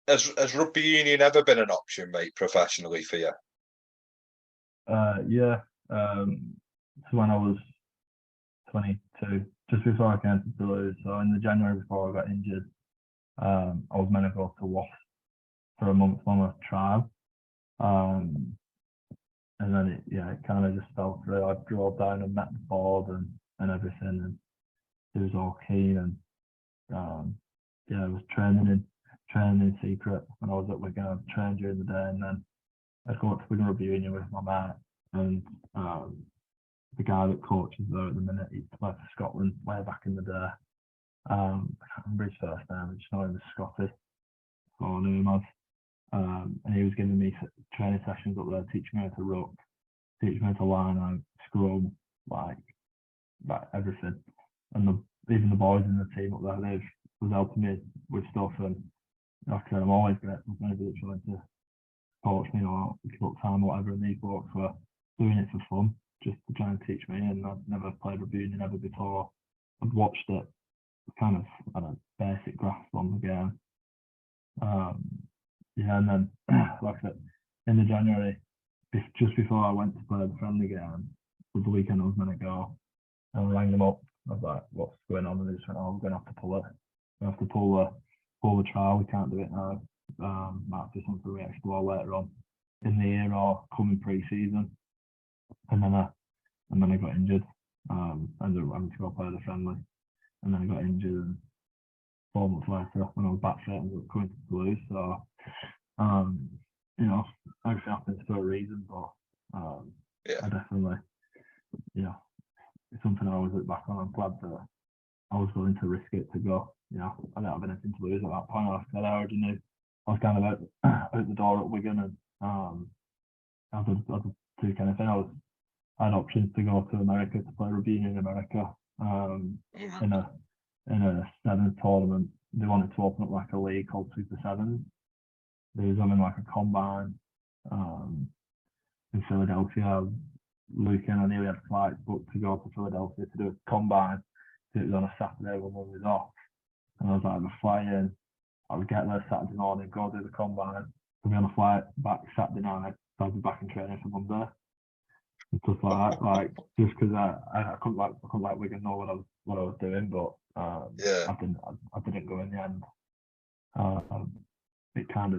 has rugby union ever been an option, mate, professionally for you? Yeah. So when I was 22, just before I came to Toulouse, so in the January before I got injured, I was meant to go to Wasp for a month on a trial. And then it kind of just fell through. I drove down and met the board and everything, and it was all keen. And I was training in secret when I was at Wigan. I trained during the day, and then I'd go up to Wigan Rugby Union with my mate, and the guy that coaches there at the minute, he played for Scotland way back in the day. I can't remember his first name. I just know him as Scotty. So I knew him as. And he was giving me training sessions up there, teaching me how to ruck, teaching me how to line out, scrum, like everything. And even the boys in the team up there, they was helping me with stuff. And like I said, I'm always grateful for anybody that's willing to coach me or give up time or whatever. And these blokes were doing it for fun, just to try and teach me. And I'd never played rugby union ever before. I'd watched it, kind of had a basic grasp on the game. And then, like I said, in the January, just before I went to play the friendly game, with the weekend I was meant to go, I rang them up. I was like, what's going on? And they just went, oh, we're going to have to pull it. We have to pull the trial. We can't do it now. Might have to do something we explore later on in the year or coming pre-season. And then I got injured. Ended up having to go play the friendly. And then I got injured, and 4 months later, when I was back fit, I ended up coming to Toulouse. So, everything happens for a reason, but I definitely, it's something I always look back on. I'm glad that I was willing to risk it to go. I didn't have anything to lose at that point. Like I said, I already knew I was kind of out the door at Wigan, and I had two kind of thing. I had options to go to America to play rugby in America, in a sevens tournament. They wanted to open up like a league called Super Sevens. They was having like a combine in Philadelphia. Luke and I nearly had flights booked to go to Philadelphia to do a combine. It was on a Saturday when one was off. And I was like, I'd fly in, I would get there Saturday morning, go do the combine, I'd be on a flight back Saturday night, so I'd be back in training for Monday. And stuff like that. Like, just because I couldn't let Wigan know what I was doing, but I didn't go in the end. It kind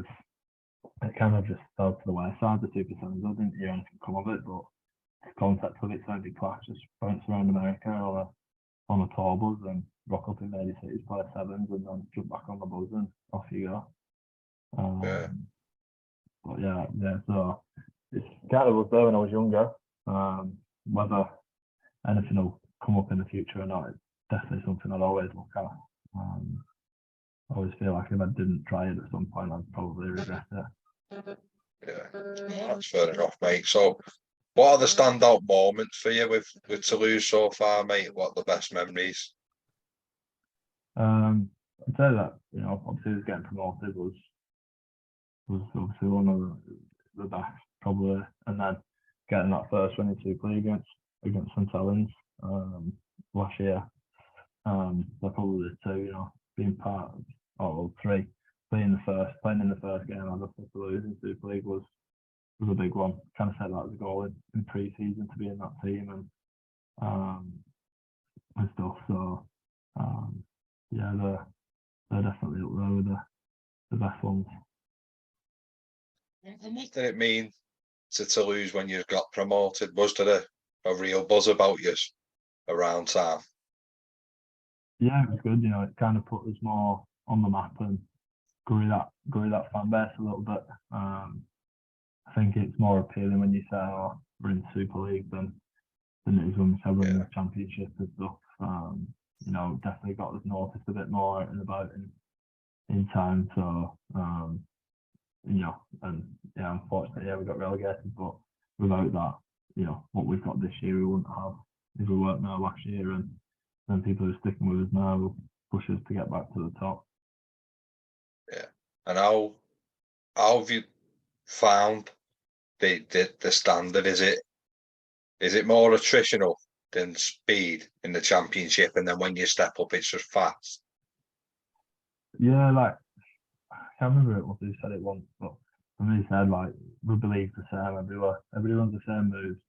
of just fell to the wayside, the Super Sevens. I didn't hear anything come of it, but the concept of it sounded class. Just bounce around America on a tour bus and rock up in major cities, play sevens, and then jump back on the bus and off you go. But so it's kind of was there when I was younger. Whether anything will come up in the future or not, it's definitely something I'd always look at. I always feel like if I didn't try it at some point, I'd probably regret it. Yeah, that's fair enough, mate. So, what are the standout moments for you with Toulouse so far, mate? What are the best memories? I'd say that obviously getting promoted was obviously one of the best probably, and then getting that first win in Super League against St Helens last year. They're probably the two, being part of, three. Playing in the first game ever for Toulouse in Super League was was a big one. Kind of set that as a goal in pre-season to be in that team and stuff. So yeah, they're definitely up there with the best ones. And what did it mean to lose when you got promoted? Was there a real buzz about you around town? Yeah, it was good. You know, it kind of put us more on the map and grew that fan base a little bit. I think it's more appealing when you say, "Oh, we're in Super League," than it is when we say we're in the Championship and stuff. You know, definitely got us noticed a bit more out and about in time. So, you know, and yeah, unfortunately, yeah, we got relegated, but without that, you know, what we've got this year, we wouldn't have if we weren't there last year, and then people who are sticking with us now will push us to get back to the top. Yeah. And how have you found the standard? Is it more attritional than speed in the Championship, and then when you step up, it's just fast? Yeah, like I can't remember it was who said it once, but somebody said like Rugby League's the same everywhere. Everyone's the same moves.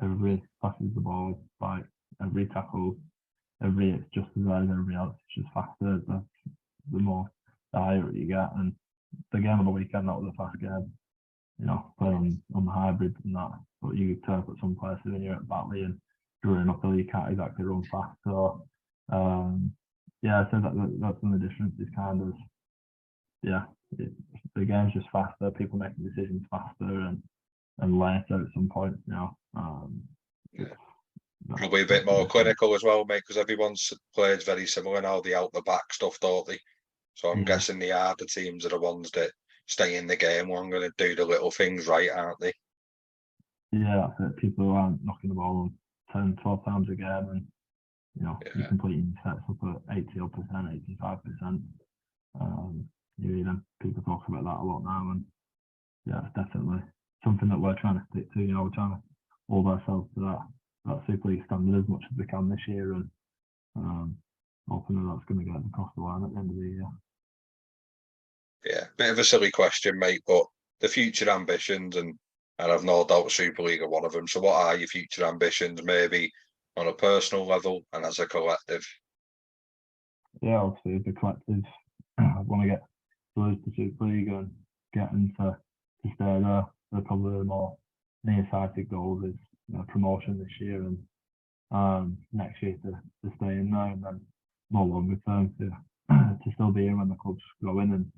Everybody passes the ball, like every tackle, it's just as well as everybody else. It's just faster. The more the higher you get, and the game of the weekend, that was a fast game. You know, playing on the hybrids and that, but you turn up at some places when you're at Batley and during uphill, you can't exactly run fast. So, yeah, I said that's one of the differences. Kind of, yeah, the game's just faster. People making decisions faster and later at some point. You know, Probably a bit more clinical as well, mate, because everyone's played very similar now. The out the back stuff, don't they? So I'm guessing the harder teams are the ones that stay in the game longer and do the little things right, aren't they? Yeah, that's it. People who aren't knocking the ball on 10, 12 times a game, and you know, you're completing sets up at 80%, 85%. You hear them people talk about that a lot now, and yeah, it's definitely something that we're trying to stick to. You know, we're trying to hold ourselves to that Super League standard as much as we can this year, and hoping that that's going to get us across the line at the end of the year. Yeah, bit of a silly question, mate, but the future ambitions, and I've no doubt Super League are one of them. So what are your future ambitions, maybe on a personal level and as a collective? Yeah, obviously the collective, I want to get close to Super League and get them to stay there. They're probably the more near-sighted goals is promotion this year and next year to stay in there, and then more longer term to still be in when the clubs go in, and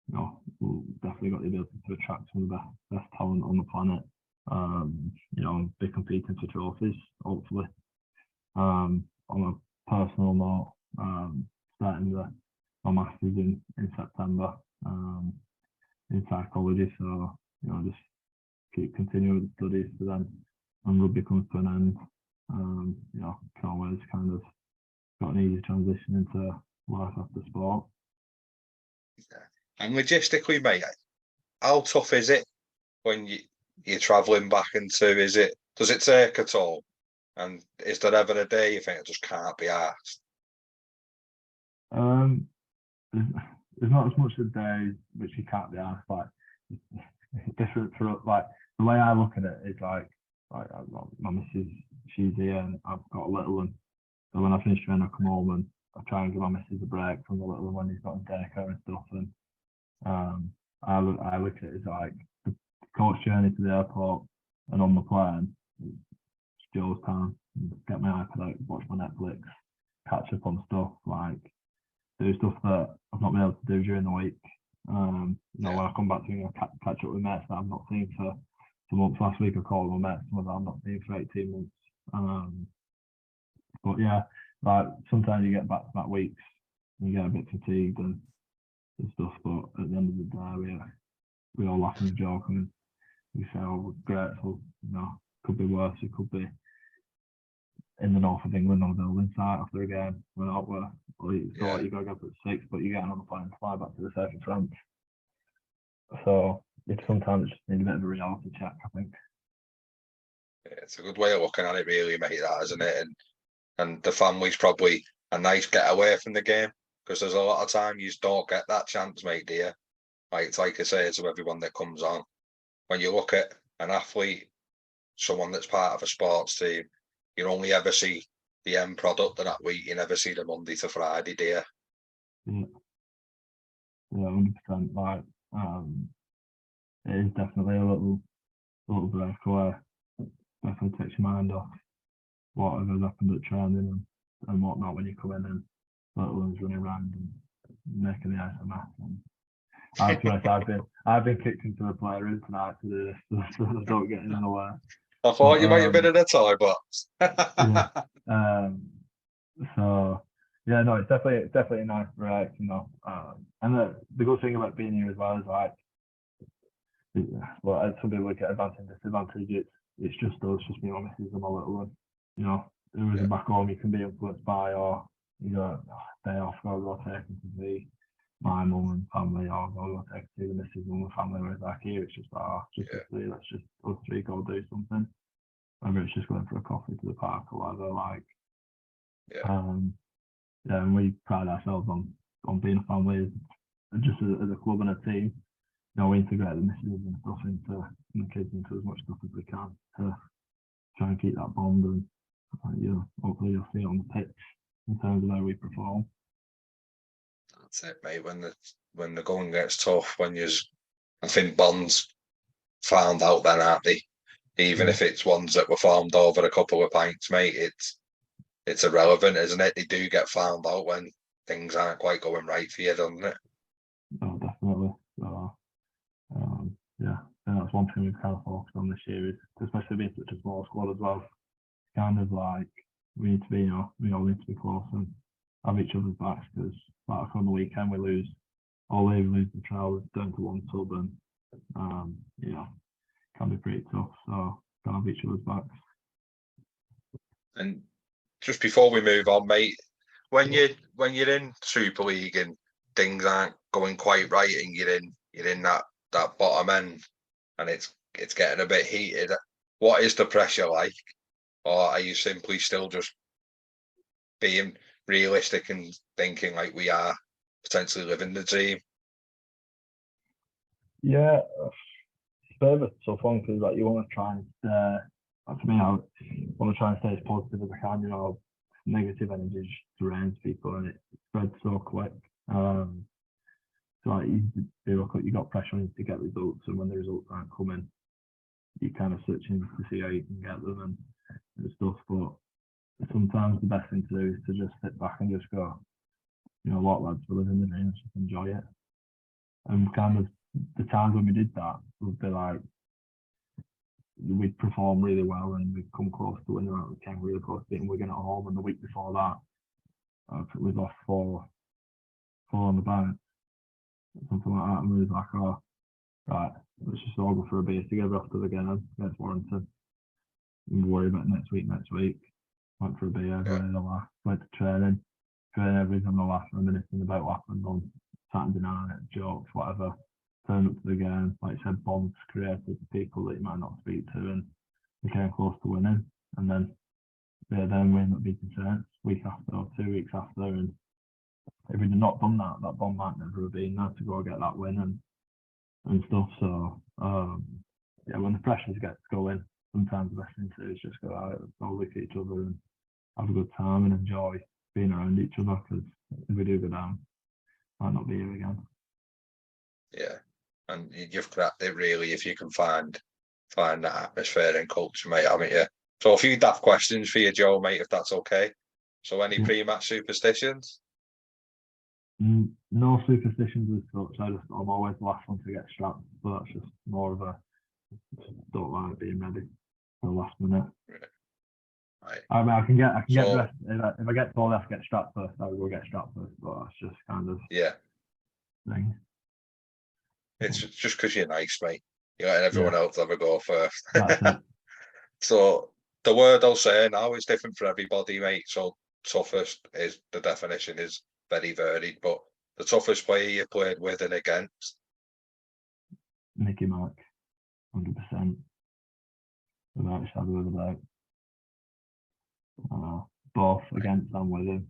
you know, we've definitely got the ability to attract some of the best talent on the planet. You know, and be competing for trophies, hopefully. On a personal note, starting my masters in September in psychology. So you know, just keep continuing with the studies. So then, when rugby comes to an end, you know, can always kind of got an easy transition into life after sport. And logistically, mate, how tough is it when you're travelling back into? Does it take a toll? And is there ever a day you think it just can't be asked? There's not as much a day which you can't be asked. Like it's different for like the way I look at it is like my missus, she's here and I've got a little one. So when I finish training, I come home and I try and give my missus a break from the little one when he's got in daycare and stuff. And I look at it as like the coach journey to the airport and on the plane. It's Joe's time. Get my iPad out, watch my Netflix, catch up on stuff, like do stuff that I've not been able to do during the week. You know, when I come back to catch up with mates that I've not seen for months. Last week I called my mates, some that I've not seen for 18 months. But yeah, like sometimes you get back weeks and you get a bit fatigued and stuff. But at the end of the day, we all laugh and joke and we say, "Oh, we're grateful." You know, could be worse. It could be in the north of England on a building site after a game. We're not where you got to get up at 6, but you're getting on a plane and fly back to the south of France. So it's sometimes just need a bit of a reality check, I think. Yeah, it's a good way of looking at it, really, mate. That, isn't it? And the family's probably a nice getaway from the game, because there's a lot of time you just don't get that chance, mate, do you? Like I say to everyone that comes on, when you look at an athlete, someone that's part of a sports team, you only ever see the end product of that week. You never see the Monday to Friday, do you? Yeah, 100%. Like, it is definitely a little break where definitely takes your mind off whatever's happened at training and whatnot when you come in and little ones running around and making the ice a mess. And I've been kicked into the player room tonight to do this, so I don't get in the way. I thought you might have been in a toy box. Yeah. So yeah, no, it's definitely a nice break, you know. And the good thing about being here as well is like, well, some people look at advantage and disadvantage. It's just us, just me and my missus and my little one. You know, there is a back home you can be influenced by, or you know, day off, go take them to see my mum and family, or go take to the missus and my family. Whereas like here, it's just us three. Let's just us three go do something. Whether it's just going for a coffee to the park or whatever. Like, and we pride ourselves on being a family, just as a club and a team. You know, we integrate the missus and stuff into the kids into as much stuff as we can to try and keep that bond, and you know, hopefully you'll see it on the pitch in terms of how we perform. That's it, mate. When the going gets tough, I think bonds found out then, aren't they? Even if it's ones that were formed over a couple of pints, mate, it's irrelevant, isn't it? They do get found out when things aren't quite going right for you, doesn't it? No, definitely. So, yeah, and that's one thing we've kind of focused on this year, is especially being such a small squad as well. Kind of like we need to be, you know, we all need to be close and have each other's backs, because like on the weekend we lose the trial down to one sub, and you know, can be pretty tough. So can have each other's backs. And just before we move on, mate, when you're in Super League and things aren't going quite right, and you're in that bottom end, and it's getting a bit heated, what is the pressure like? Or are you simply still just being realistic and thinking like we are potentially living the dream? Yeah, it's a bit of a tough one, because like you want to try and for me, I want to try and stay as positive as I can. You know, negative energy just drains people and it spreads so quick. So like you got pressure on you to get results, and when the results aren't coming, you kind of searching to see how you can get them and stuff. But sometimes the best thing to do is to just sit back and just go, you know what, lads, we're living the dream, just enjoy it. And kind of the times when we did that would be like, we'd perform really well and we'd come close to winning. We came really close to beating Wigan at home, and the week before that, we lost four on the bounce, something like that. And we was like, oh, right, let's just all go for a beer together after the game against Warrington. And worry about next week. Went for a beer, everyone had a laugh, went to training, everyone having a laugh, reminiscing about what happened on Saturday night, jokes, whatever. Turned up to the game, like I said, bonds created with people that you might not speak to, and we came close to winning. And then we ended up beating Saints week after or 2 weeks after, and if we'd not done that, that bond might never have been there to go get that win and stuff. So yeah, when the pressures get going, sometimes the best thing to do is just go out, all look at each other and have a good time and enjoy being around each other, because if we do go down, might not be here again. Yeah, and you've cracked it really if you can find that atmosphere and culture, mate, haven't you? So a few daft questions for you, Joe, mate, if that's okay. So any pre-match superstitions? No superstitions as such. I'm always the last one to get strapped, but that's just more of a don't like being ready for the last minute. Right. I mean, I can get dressed. If I get told I have to get strapped first, I will get strapped first. But that's just kind of thing. It's just because you're nice, mate. You let everyone else have a go first. That's it. So the word I'll say now is different for everybody, mate. So toughest is the definition is very varied, but the toughest player you played with and against? Mickey Mark, 100%. Without a shadow of a doubt. Both against and with him.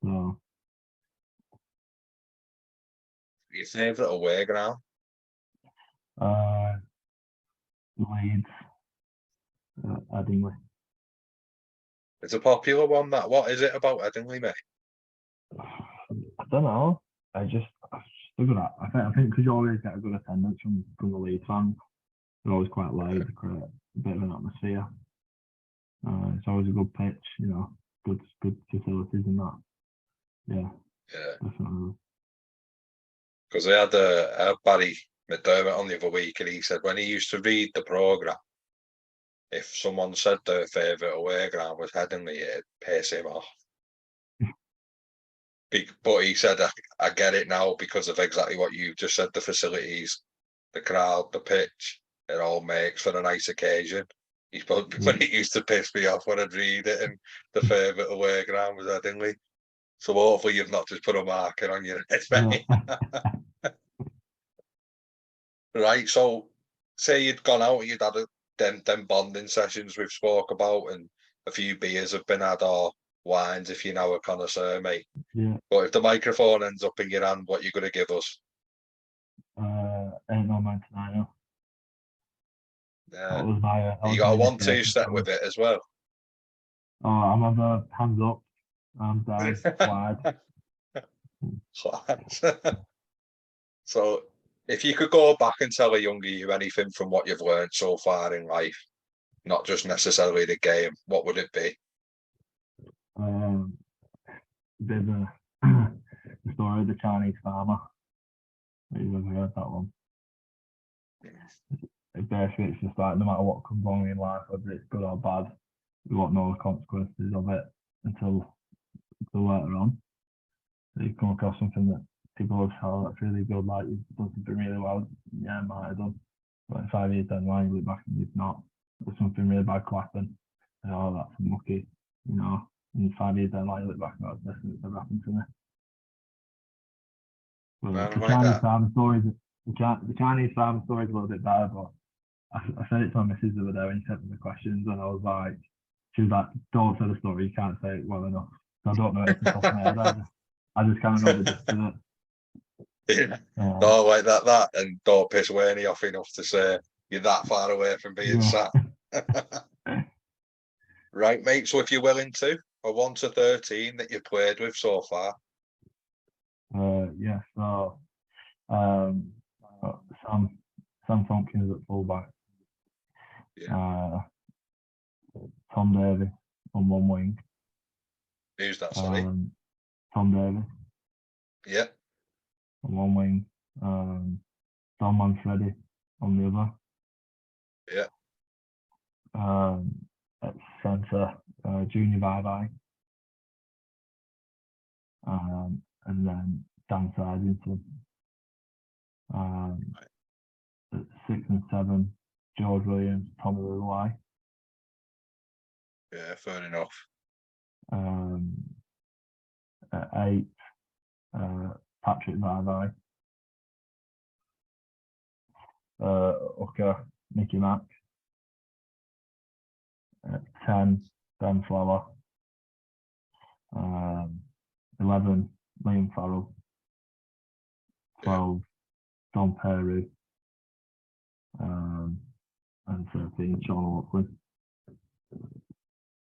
So. Your favourite away ground? Leeds, Headingley. It's a popular one. That what is it about Headingley, mate? I don't know. I just look at that. I think because you always get a good attendance from the Leeds fans. They're always quite loud. They create a bit of an atmosphere. It's always a good pitch, you know, good facilities and that. Yeah, definitely. Because I had Barry McDermott on the other week, and he said when he used to read the programme, if someone said their favourite away ground was Headingley, it'd piss him off. But he said, I get it now because of exactly what you just said, the facilities, the crowd, the pitch, it all makes for a nice occasion. He spoke when it used to piss me off when I'd read it, and the favourite away ground was Headingley. So hopefully you've not just put a marker on your head, mate. Right, so say you'd gone out, you'd had them bonding sessions we've spoke about, and a few beers have been had, or wines if you're now a connoisseur, mate. Yeah. But if the microphone ends up in your hand, what you going to give us? Ain't no man tonight, no. Yeah. You got a 1-2 step with it as well. Oh, I'm on the hands up, arms down, slide. So, if you could go back and tell a younger you anything from what you've learned so far in life, not just necessarily the game, what would it be? Bit of the story of the Chinese farmer. You've ever heard that one? It basically, it's just like no matter what comes along in life, whether it's good or bad, you won't know the consequences of it until later on. So you come across something that people have said, that's really good, like you've done something really well, yeah, I might have done. But in 5 years down the line, you look back and you've not. There's something really bad could happen. And oh, that's unlucky, you know. And 5 years down the line, you look back and go, that's the best thing that's ever happened to me. Well, the Chinese farm stories, the Chinese farm story is a little bit better, but I said it to my missus the other day when she sent me the questions, and I was like, she was like, don't say the story, you can't say it well enough. So I don't know anything off my head. I just kind of know the gist of it. Don't like that, and don't piss Wayne off enough to say you're that far away from being sat. Right, mate. So if you're willing to, a 1 to 13 that you've played with so far. Yeah. So Sam Tompkins at fullback. Yeah. Tom Davey on one wing. Who's that? Sorry. Tom Davey. Yeah. On one wing. Don Manfredi on the other. Yeah. At centre, Junior Bye. And then Dan Sidington. At 6 and 7, George Williams, Tommy Lilley. Yeah, fair enough. At 8, Patrick Bye. Hooker, Nicky Mack. At 10, Ben Flower. 11, Liam Farrell. 12, Don Perry. And 13, Sean Oakley.